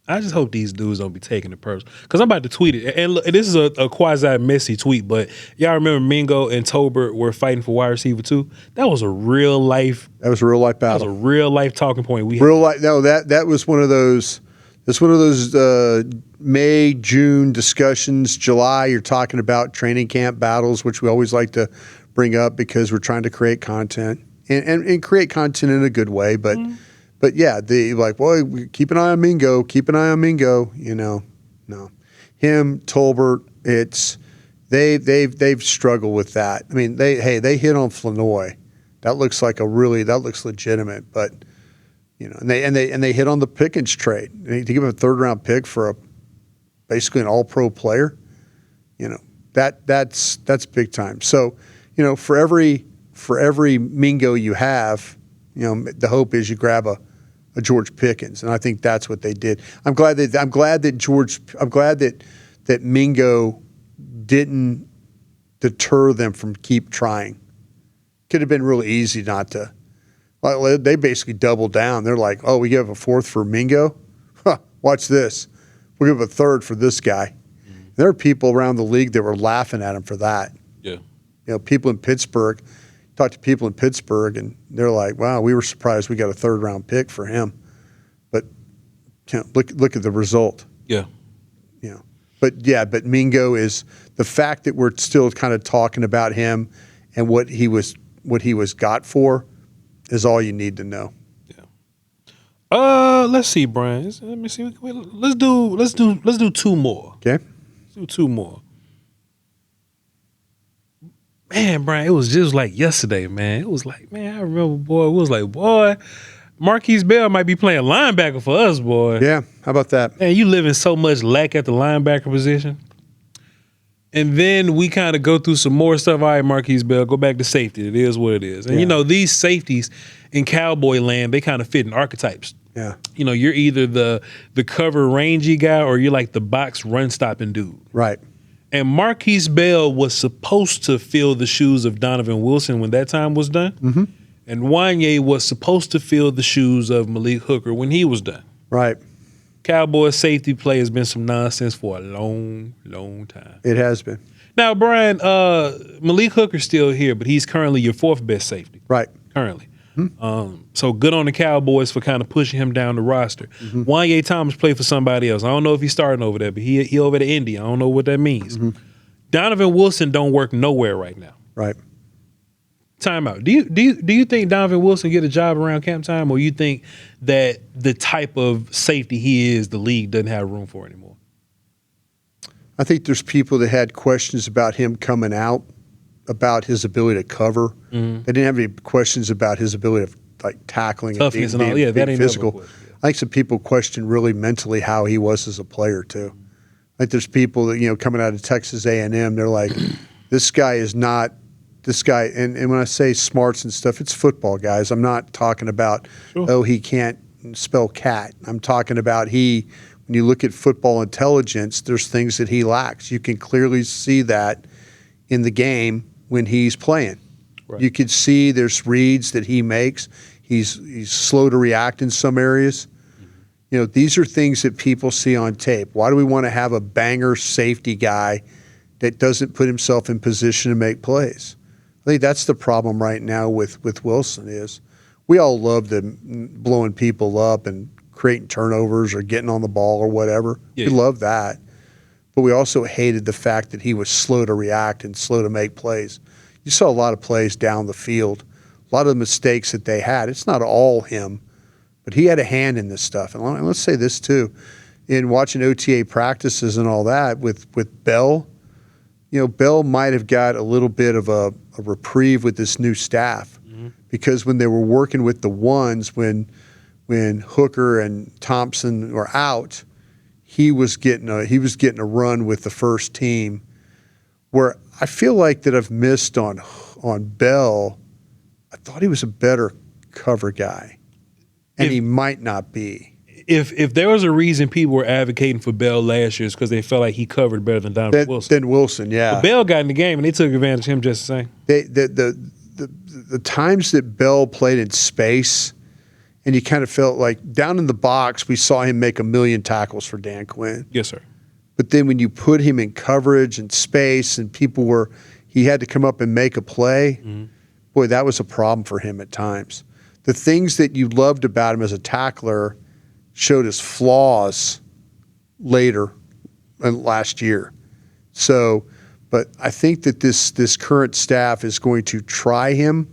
I just hope these dudes don't be taking it personal. Because I'm about to tweet it. And look, this is a quasi-messy tweet, but y'all remember Mingo and Tolbert were fighting for wide receiver too? That was a real-life battle. That was a real-life talking point. That was one of those. It's one of those May, June discussions. July, you're talking about training camp battles, which we always like to bring up because we're trying to create content and create content in a good way. But yeah, keep an eye on Mingo. Keep an eye on Mingo. No, him, Tolbert. They've struggled with that. I mean, they hit on Flanoy. That looks legitimate, but. And they hit on the Pickens trade. To give him a 3rd-round pick for basically an All-Pro player, that's big time. So, for every Mingo you have, the hope is you grab a George Pickens, and I think that's what they did. I'm glad that Mingo didn't deter them from keep trying. Could have been really easy not to. They basically doubled down. They're like, "Oh, we give a 4th for Mingo? Huh, watch this. We'll give a 3rd for this guy." Mm-hmm. There are people around the league that were laughing at him for that. Yeah. People in Pittsburgh, talked to people in Pittsburgh, and they're like, "Wow, we were surprised we got a 3rd-round pick for him." But look at the result. Yeah. But Mingo is the fact that we're still kind of talking about him and what he was got for. Is all you need to know. Yeah. Let's see, Brian. Let me see. Let's do 2 more. Okay. Let's do 2 more. Man, Brian, it was just like yesterday, man. It was like, man, I remember, boy. It was like, boy, Markquese Bell might be playing linebacker for us, boy. Yeah. How about that? Man, you live in so much lack at the linebacker position. And then we kind of go through some more stuff. All right, Markquese Bell, go back to safety. It is what it is. And, these safeties in Cowboy land, they kind of fit in archetypes. Yeah. You're either the cover rangy guy or you're like the box run stopping dude. Right. And Markquese Bell was supposed to fill the shoes of Donovan Wilson when that time was done. Mm-hmm. And Wanye was supposed to fill the shoes of Malik Hooker when he was done. Right. Cowboys safety play has been some nonsense for a long, long time. It has been. Now, Brian, Malik Hooker's still here, but he's currently your 4th best safety. Right. Currently. Mm-hmm. So good on the Cowboys for kind of pushing him down the roster. Mm-hmm. Wanye Thomas played for somebody else. I don't know if he's starting over there, but he over at Indy. I don't know what that means. Mm-hmm. Donovan Wilson don't work nowhere right now. Right. Time out. Do you think Donovan Wilson get a job around camp time, or you think that the type of safety he is, the league doesn't have room for anymore? I think there's people that had questions about him coming out, about his ability to cover. Mm-hmm. They didn't have any questions about his ability of tackling toughness and being that ain't physical. I think some people question really mentally how he was as a player too. I think there's people that coming out of Texas A&M, they're like, this guy is not. This guy, and when I say smarts and stuff, it's football, guys. I'm not talking about, he can't spell cat. I'm talking about when you look at football intelligence, there's things that he lacks. You can clearly see that in the game when he's playing. Right. You could see there's reads that he makes. He's slow to react in some areas. Mm-hmm. These are things that people see on tape. Why do we want to have a banger safety guy that doesn't put himself in position to make plays? I think that's the problem right now with Wilson is we all love blowing people up and creating turnovers or getting on the ball or whatever. Yeah. We love that. But we also hated the fact that he was slow to react and slow to make plays. You saw a lot of plays down the field, a lot of the mistakes that they had. It's not all him, but he had a hand in this stuff. And let's say this too. In watching OTA practices and all that with Bell, Bell might have got a little bit of a reprieve with this new staff because when they were working with the ones, when Hooker and Thompson were out, he was getting a run with the first team Where I feel like that I've missed on Bell, I thought he was a better cover guy, and he might not be. If there was a reason people were advocating for Bell last year, it's because they felt like he covered better than Donovan Wilson. Than Wilson, yeah. But Bell got in the game, and they took advantage of him just the same. The times that Bell played in space, and you kind of felt like down in the box, we saw him make 1,000,000 tackles for Dan Quinn. Yes, sir. But then when you put him in coverage and space and he had to come up and make a play, boy, that was a problem for him at times. The things that you loved about him as a tackler showed his flaws later last year. So, but I think that this current staff is going to try him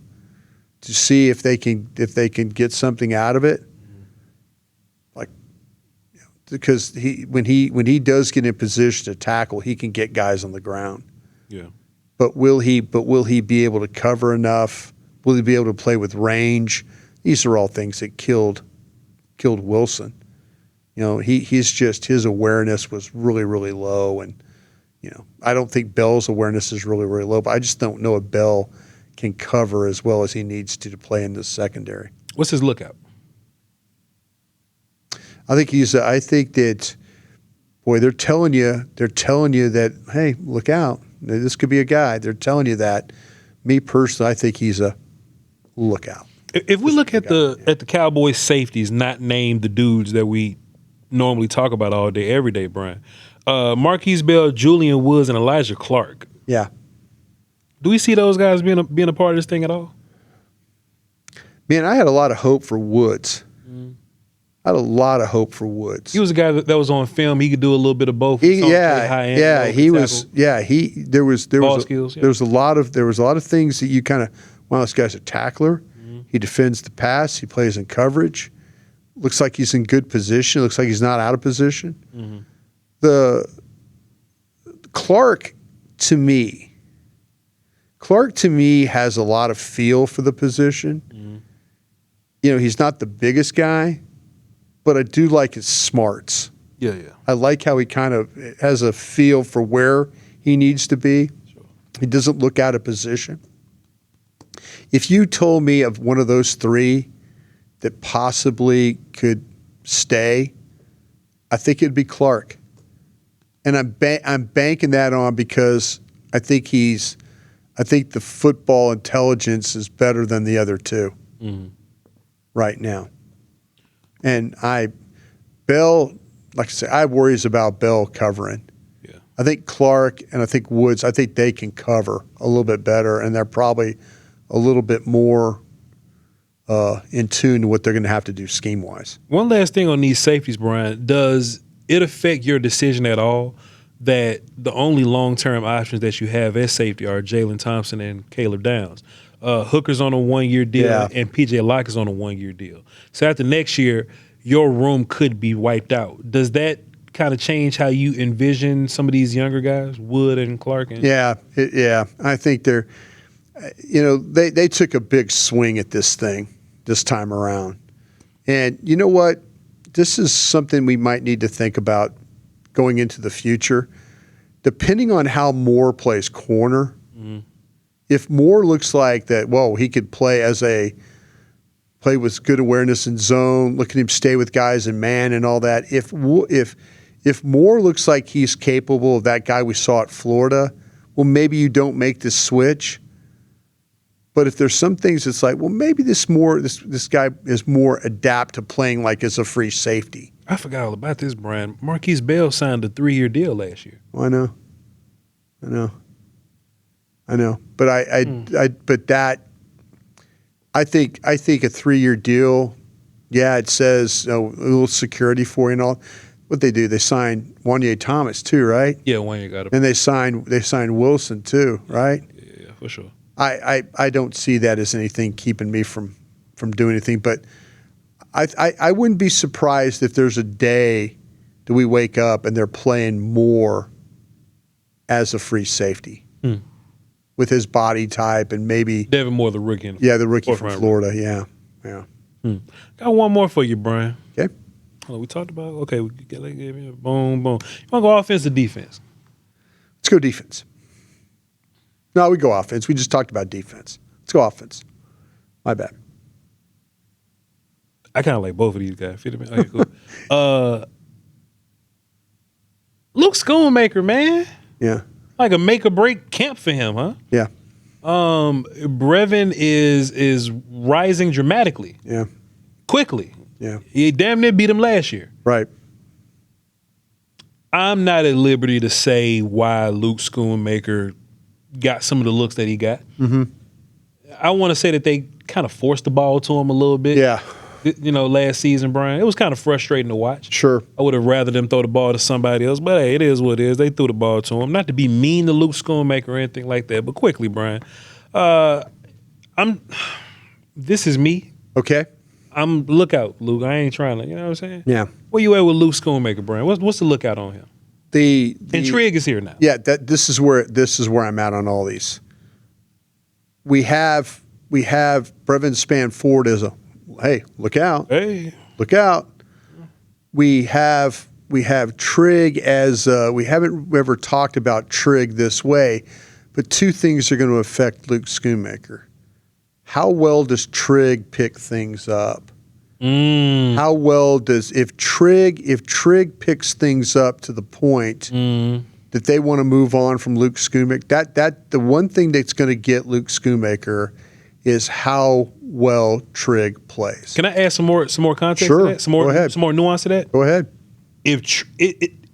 to see if they can get something out of it. Because when he does get in position to tackle, he can get guys on the ground. Yeah. But will he be able to cover enough? Will he be able to play with range? These are all things that killed Wilson. His awareness was really, really low, and I don't think Bell's awareness is really, really low. But I just don't know if Bell can cover as well as he needs to play in the secondary. What's his lookout? I think that, boy, they're telling you that, hey, look out. This could be a guy. They're telling you that. Me personally, I think he's a lookout. If we look at the Cowboys safeties, not named the dudes that we normally talk about all day, every day, Bryan. Markquese Bell, Julian Woods, and Elijah Clark. Yeah. Do we see those guys being a part of this thing at all? Man, I had a lot of hope for Woods. I had a lot of hope for Woods. He was a guy that was on film. He could do a little bit of both. There was a lot of things that you kind of, wow, this guy's a tackler. He defends the pass. He plays in coverage. Looks like he's in good position. Looks like he's not out of position. The Clark to me has a lot of feel for the position. He's not the biggest guy, but I do like his smarts. Yeah. I like how he kind of has a feel for where he needs to be. Sure. He doesn't look out of position. If you told me of one of those three that possibly could stay, I think it'd be Clark. And I'm banking that on because I think the football intelligence is better than the other two right now. And Bell, like I say, I have worries about Bell covering. Yeah. I think Clark and I think Woods, I think they can cover a little bit better, and they're probably a little bit more in tune to what they're going to have to do scheme-wise. One last thing on these safeties, Bryan. Does it affect your decision at all that the only long-term options that you have as safety are Jalen Thompson and Caleb Downs? Hooker's on a 1-year deal, and P.J. Locke is on a 1-year deal. So after next year, your room could be wiped out. Does that kind of change how you envision some of these younger guys, Wood and Clark? Yeah. I think they're, they took a big swing at this thing this time around. And you know what? This is something we might need to think about going into the future. Depending on how Moore plays corner, if Moore looks like that, he could play with good awareness in zone, look at him stay with guys in man and all that. If Moore looks like he's capable of that guy we saw at Florida, maybe you don't make this switch. But if there's some things it's like, maybe this guy is more adapt to playing like as a free safety. I forgot all about this, Bryan. Markquese Bell signed a 3-year deal last year. I know. But I think a 3-year deal, it says a little security for you and all. What they do, they sign Wanye Thomas too, right? Yeah, Wanye got it. And they signed Wilson too, right? Yeah, for sure. I don't see that as anything keeping me from doing anything, but I wouldn't be surprised if there's a day that we wake up and they're playing Moore as a free safety. With his body type and maybe Devin Moore, the rookie. The rookie from Florida. Yeah. Got one more for you, Bryan. Okay. We talked about. Okay, we get boom. You want to go offense or defense? Let's go defense. No, we go offense. We just talked about defense. Let's go offense. My bad. I kind of like both of these guys. Okay, cool. Luke Schoonmaker, man. Yeah. Like a make or break camp for him, huh? Yeah. Brevin is rising dramatically. Yeah. Quickly. Yeah. He damn near beat him last year. Right. I'm not at liberty to say why Luke Schoonmaker got some of the looks that he got. Mm-hmm. I want to say that they kind of forced the ball to him a little bit. Yeah. Last season, Brian, it was kind of frustrating to watch. Sure. I would have rather them throw the ball to somebody else, but hey, it is what it is. They threw the ball to him. Not to be mean to Luke Schoonmaker or anything like that, but quickly, Brian. This is me. Okay. Look out, Luke. I ain't trying to, you know what I'm saying? Yeah. Where you at with Luke Schoonmaker, Brian? What's the lookout on him? And Trigg is here now. Yeah, this is where I'm at on all these. We have Brevin Span Ford as a hey, look out. Hey. Look out. We have Trigg as we haven't ever talked about Trigg this way, but two things are going to affect Luke Schoonmaker. How well does Trigg pick things up? How well does if Trigg picks things up to the point that they want to move on from Luke Schoonmaker? That the one thing that's going to get Luke Schoonmaker is how well Trigg plays. Can I add some more context Sure. to that? Go ahead. Some more nuance to that? Go ahead. If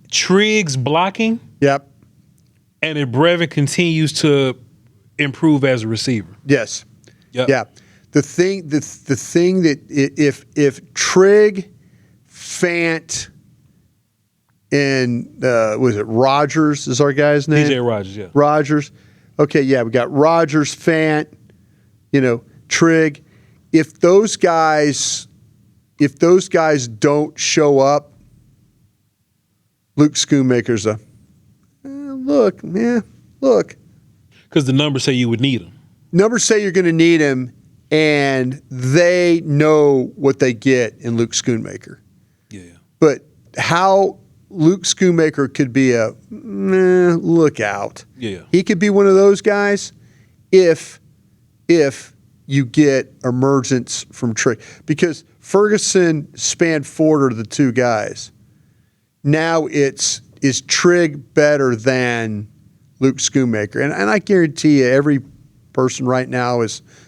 Trigg's blocking, Yep. and if Brevin continues to improve as a receiver. Yes. Yep. Yeah. The thing that if Trigg, Fant, and was it Rogers is our guy's name? DJ Rogers, yeah. Rogers. Okay, yeah, we got Rogers, Fant, Trigg. If those guys don't show up, Luke Schoonmaker's look. Because the numbers say you would need him. Numbers say you're going to need him, and they know what they get in Luke Schoonmaker. Yeah. But how Luke Schoonmaker could be a look out. Yeah. He could be one of those guys if you get emergence from Trigg. Because Ferguson, Spanford are the two guys. Now is Trigg better than Luke Schoonmaker? And I guarantee you every person right now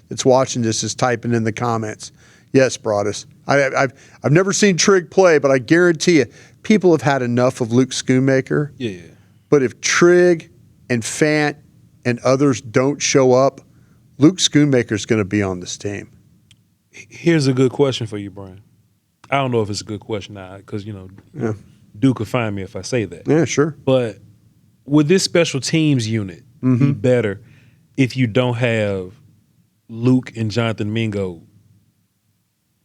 that's watching this is typing in the comments, yes, Broaddus. I've never seen Trigg play, but I guarantee you people have had enough of Luke Schoonmaker. Yeah. But if Trigg and Fant and others don't show up, Luke Schoonmaker's going to be on this team. Here's a good question for you, Brian. I don't know if it's a good question now because, Duke could find me if I say that. Yeah, sure. But would this special teams unit be better if you don't have Luke and Jonathan Mingo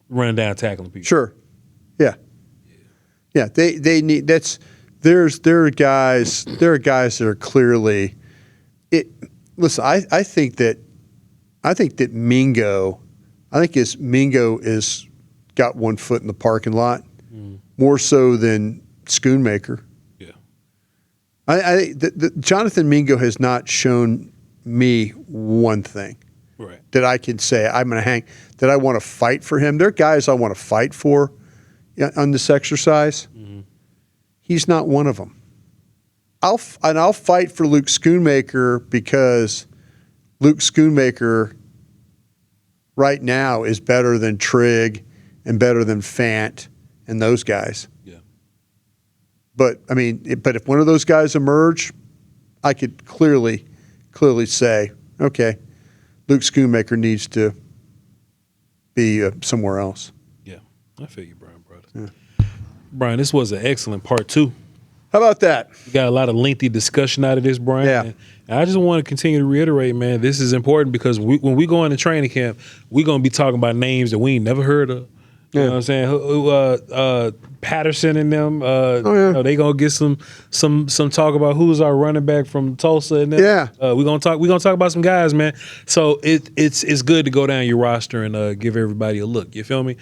running down tackling people? Sure. Yeah. Yeah. They need there are guys that are clearly listen, I think that Mingo is got one foot in the parking lot more so than Schoonmaker. Yeah. The Jonathan Mingo has not shown me one thing that I can say I'm going to hang, that I want to fight for him. There are guys I want to fight for on this exercise. He's not one of them. I'll fight for Luke Schoonmaker because Luke Schoonmaker right now is better than Trigg and better than Fant and those guys. Yeah. But if one of those guys emerge, I could clearly say, okay, Luke Schoonmaker needs to be somewhere else. Yeah, I feel you, Brian, brother. Yeah. Brian, this was an excellent part 2. How about that? We got a lot of lengthy discussion out of this, Brian. Yeah. And I just want to continue to reiterate, man, this is important because when we go into training camp, we're going to be talking about names that we ain't never heard of. You know what I'm saying? Patterson and them. They gonna get some talk about who's our running back from Tulsa and them. Yeah. We're gonna talk about some guys, man. So it's good to go down your roster and give everybody a look. You feel me?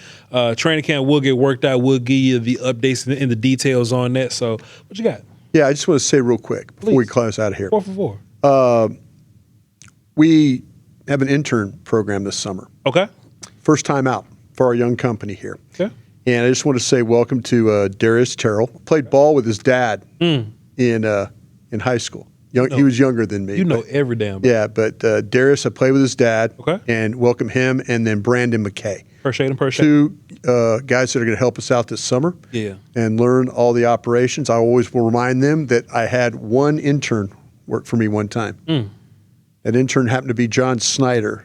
Training camp will get worked out. We'll give you the updates and the details on that. So what you got? Yeah, I just want to say real quick before we close out of here. 4 for 4. we have an intern program this summer. Okay. First time out for our young company here. Okay. And I just want to say welcome to Darius Terrell. Played ball with his dad in high school. He was younger than me. You know every damn. Yeah, but Darius, I played with his dad. Okay. And welcome him, and then Brandon McKay. Appreciate him. Two guys that are going to help us out this summer. Yeah. And learn all the operations. I always will remind them that I had one intern work for me one time. That intern happened to be John Snyder,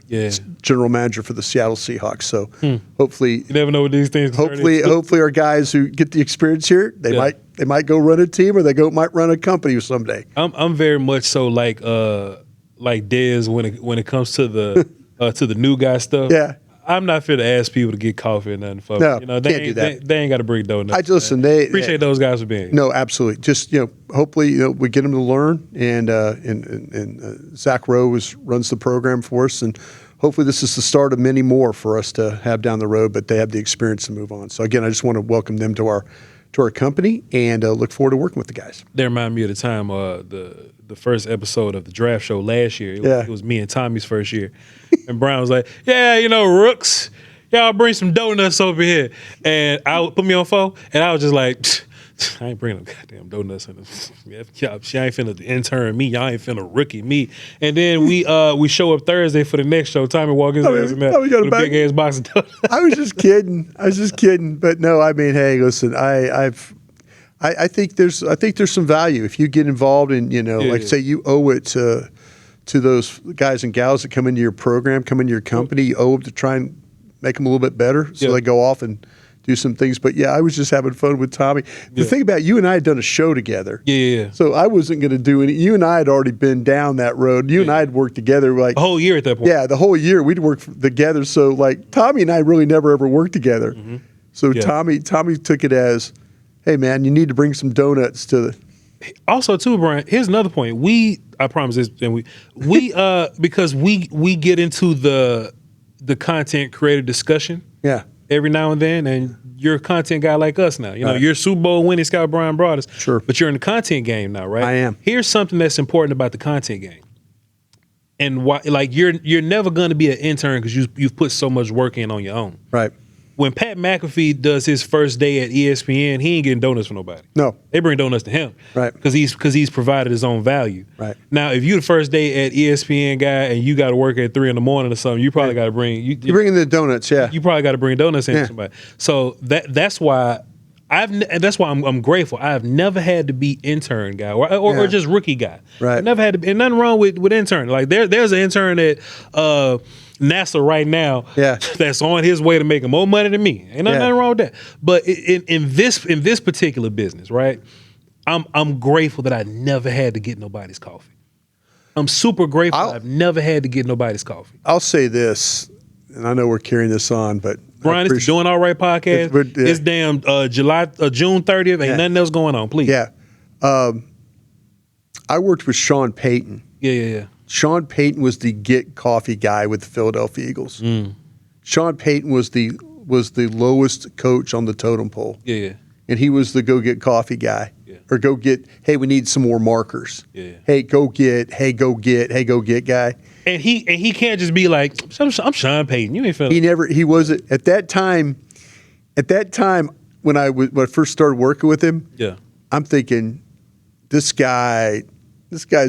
general manager for the Seattle Seahawks. So hopefully, you never know what these things. Hopefully, our guys who get the experience here, they might go run a team or might run a company someday. I'm very much so like Dez when it comes to the new guy stuff. Yeah. I'm not fit to ask people to get coffee or nothing for no, me. You know, can't do that. They ain't got to bring donuts. They appreciate those guys for being here. No, absolutely. Just hopefully we get them to learn, and Zach Rowe runs the program for us, and hopefully this is the start of many more for us to have down the road. But they have the experience to move on. So again, I just want to welcome them to our company and look forward to working with the guys. They remind me of the time the first episode of the draft show last year. It was me and Tommy's first year. And Brian was like, Rooks, y'all bring some donuts over here. And I put me on phone, and I was just like, I ain't bringing no goddamn donuts. She ain't finna intern me. Y'all ain't finna rookie me. And then we show up Thursday for the next show. Tommy walks in with a big ass box of donuts. I was just kidding. But no, I mean, hey, listen, I think there's some value if you get involved in, say you owe it to those guys and gals that come into your program, come into your company. You owe them to try and make them a little bit better, so they go off and do some things. But I was just having fun with Tommy. The thing about you and I had done a show together. Yeah. So I wasn't going to do any. You and I had already been down that road. You and I had worked together like the whole year at that point. Yeah, the whole year we'd worked together. So like Tommy and I really never ever worked together. Mm-hmm. So Tommy took it as, hey man, you need to bring some donuts to the. Also, too, Brian. Here's another point. I promise this, and we because we get into the content creator discussion. Yeah. Every now and then, and you're a content guy like us now. You're a Super Bowl winning Scout Brian Broaddus. Sure. But you're in the content game now, right? I am. Here's something that's important about the content game. And why, like you're never going to be an intern because you've put so much work in on your own. Right. When Pat McAfee does his first day at ESPN, he ain't getting donuts for nobody. No. They bring donuts to him. Right. Because he's provided his own value. Right. Now, if you the first day at ESPN guy and you got to work at 3 a.m. or something, you probably got to bring you bringing the donuts, yeah. You probably got to bring donuts in to somebody. So that's why I'm grateful. I've never had to be intern guy or just rookie guy. Right. I've never had to be, and nothing wrong with intern. Like there's an intern at NASA right now that's on his way to making more money than me. Ain't nothing wrong with that. But in this particular business, right? I'm grateful that I never had to get nobody's coffee. I'm super grateful I've never had to get nobody's coffee. I'll say this, and I know we're carrying this on, but Brian, it's the Doing All Right podcast. It's damn June 30th. Ain't nothing else going on. Please. Yeah. I worked with Sean Payton. Yeah. Sean Payton was the get coffee guy with the Philadelphia Eagles. Sean Payton was the lowest coach on the totem pole. Yeah. And he was the go get coffee guy. Yeah. Or go get, hey, we need some more markers. Yeah. Hey, go get guy. And he can't just be like, I'm Sean Payton. You ain't feeling. He wasn't at that time when I first started working with him. Yeah. I'm thinking, this guy's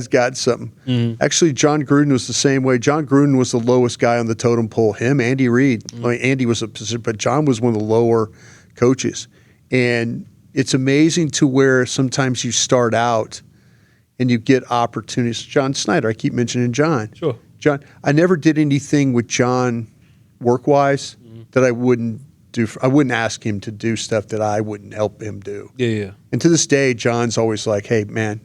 got something. Mm-hmm. Actually, John Gruden was the same way. John Gruden was the lowest guy on the totem pole. Him, Andy Reid. Mm-hmm. I mean, Andy was but John was one of the lower coaches. And it's amazing to where sometimes you start out and you get opportunities. John Snyder, I keep mentioning John. Sure. John, I never did anything with John work-wise that I wouldn't do. I wouldn't ask him to do stuff that I wouldn't help him do. Yeah. And to this day, John's always like, hey, man,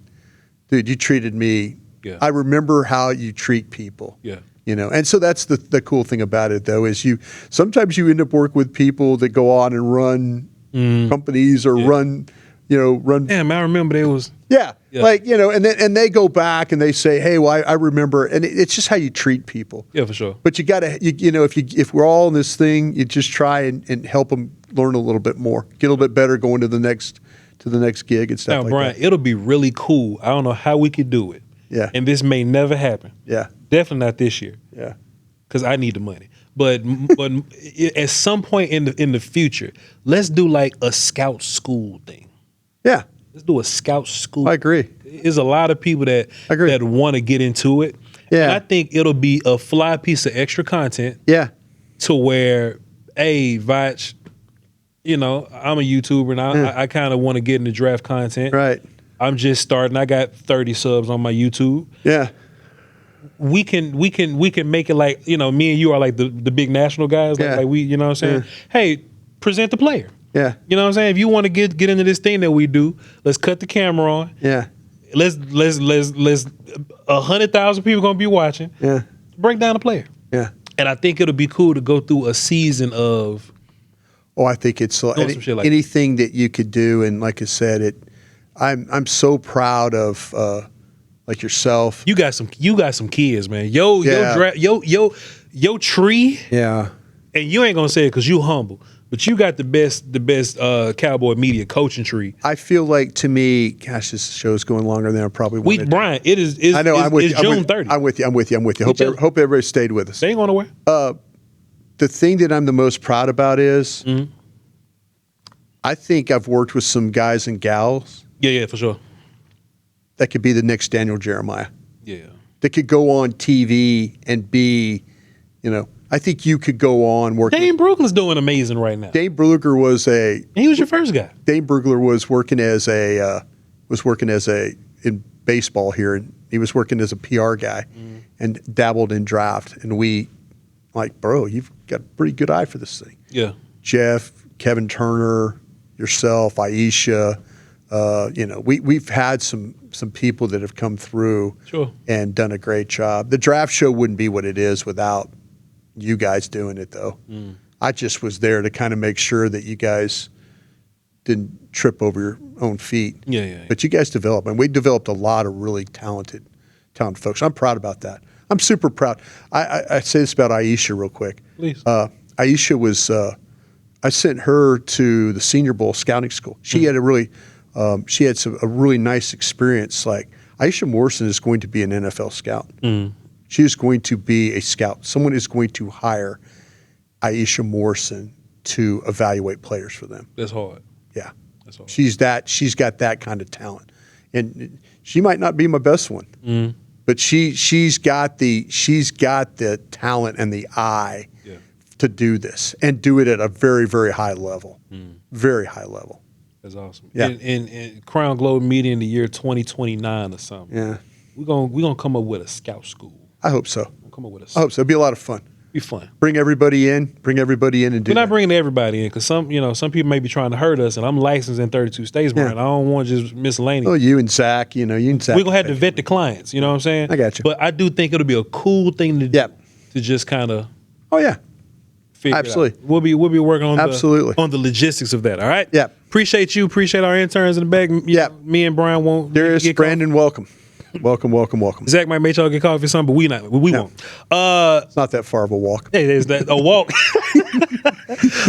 dude, you treated me. Yeah. I remember how you treat people. Yeah. And so that's the cool thing about it, though, is sometimes you end up working with people that go on and run companies or run. Damn, I remember there was. Yeah. And they go back and they say, hey, well, I remember, and it's just how you treat people. Yeah, for sure. But you got to, if we're all in this thing, you just try and help them learn a little bit more, get a little bit better going to the next gig and stuff like Brian, that. It'll be really cool. I don't know how we could do it. Yeah. And this may never happen. Yeah. Definitely not this year. Yeah. Because I need the money. But at some point in the future, let's do like a scout school thing. Yeah. Let's do a scout school. I agree. There's a lot of people that want to get into it. Yeah. And I think it'll be a fly piece of extra content. Yeah. To where, hey, Voch, you know, I'm a YouTuber and I kind of want to get into draft content. Right. I'm just starting. I got 30 subs on my YouTube. Yeah. We can make it like, you know, me and you are like the big national guys. Like we, you know what I'm saying? Yeah. Hey, present the player. Yeah. You know what I'm saying? If you want to get into this thing that we do, let's cut the camera on. Yeah. Let's 100,000 people gonna be watching. Yeah. Break down the player. Yeah. And I think it'll be cool to go through a season of. Oh, I think it's anything that you could do, and like I said, I'm so proud of like yourself. You got some kids, man. Yo tree. Yeah. And you ain't gonna say it because you humble, but you got the best Cowboy media coaching tree. I feel like, to me, gosh, this show's going longer than I probably wanted. Brian, it is. I know. I'm with you. June 30th. I'm with you. Hope everybody stayed with us. They ain't going nowhere. The thing that I'm the most proud about is, I think I've worked with some guys and gals. Yeah, for sure. That could be the next Daniel Jeremiah. Yeah. That could go on TV and be, you know. I think you could go on working. Dane Brugler's doing amazing right now. Dane Brugler was he was your first guy. Dane Brugler was working in baseball here, and he was working as a PR guy and dabbled in draft. And we, like, bro, you've got a pretty good eye for this thing. Yeah. Jeff, Kevin Turner, yourself, Aisha, you know, we've had some people that have come through and done a great job. The draft show wouldn't be what it is without you guys doing it, though. I just was there to kind of make sure that you guys didn't trip over your own feet. Yeah. But you guys developed, and we developed a lot of really talented folks. I'm proud about that. I'm super proud. I say this about Aisha real quick. Please. Aisha was, I sent her to the Senior Bowl scouting school. She had a really nice experience. Like, Aisha Morrison is going to be an NFL scout. She is going to be a scout. Someone is going to hire Aisha Morrison to evaluate players for them. That's hard. Yeah. That's hard. She's got that kind of talent. And she might not be my best one. But she's got the talent and the eye to do this and do it at a very, very high level. Very high level. That's awesome. Yeah. In Crown Globe Media in the year 2029 or something. Yeah. We're gonna come up with a scout school. I hope so. We'll come up with I hope so. It'll be a lot of fun. Be fun. Bring everybody in and do that. We're not bringing everybody in because some people may be trying to hurt us, and I'm licensed in 32 states, Brian. I don't want just miscellaneous. Oh, you and Zach, Zach. We're gonna have to vet the clients. You know what I'm saying? I got you. But I do think it'll be a cool thing to do. To just kind of. Oh yeah. Absolutely. We'll be working on the logistics of that. All right. Yeah. Appreciate you. Appreciate our interns in the back. Me and Brian won't. Darius, Brandon, welcome. Welcome. Zach might make y'all get coffee or something, but we won't. It's not that far of a walk. Hey, there's a walk.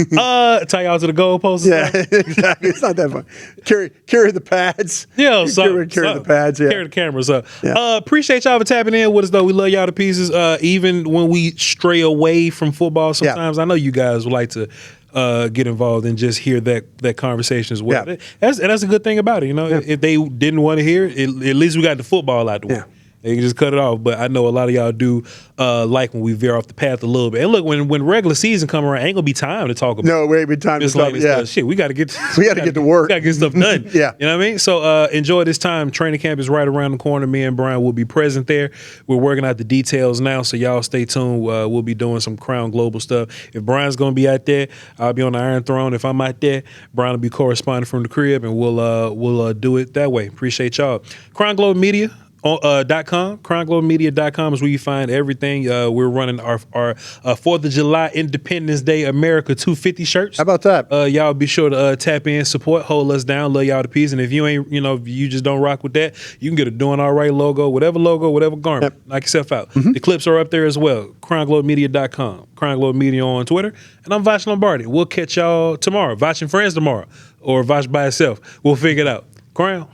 Tie y'all to the goalpost. Yeah, exactly. It's not that far. Carry the pads. Yeah, carry the pads. Yeah, carry the cameras up. Yeah. Appreciate y'all for tapping in with us, though. We love y'all to pieces. Even when we stray away from football, sometimes I know you guys would like to get involved and just hear that conversation as well. Yeah. That's a good thing about it, you know. Yeah. If they didn't want to hear it, at least we got the football out the way. They can just cut it off. But I know a lot of y'all do like when we veer off the path a little bit. And look, when regular season come around, ain't gonna be time to talk about. No, we ain't be time to talk. Yeah, shit, we got to get to work. We got to get stuff done. Yeah, you know what I mean. So enjoy this time. Training camp is right around the corner. Me and Brian will be present there. We're working out the details now, so y'all stay tuned. We'll be doing some Crown Global stuff. If Brian's gonna be out there, I'll be on the Iron Throne. If I'm out there, Brian will be corresponding from the crib, and we'll do it that way. Appreciate y'all. Crown Global Media. .com, CrownGlobeMedia.com is where you find everything. We're running our 4th of July Independence Day America 250 shirts. How about that? Y'all be sure to tap in, support, hold us down, love y'all to peace. And if you ain't, if you just don't rock with that, you can get a Doing All Right logo, whatever garment. Knock yourself out. The clips are up there as well. CrownGlobeMedia.com, Crown Globe Media on Twitter. And I'm Voch Lombardi. We'll catch y'all tomorrow. Voch and Friends tomorrow. Or Voch by itself. We'll figure it out. Crown.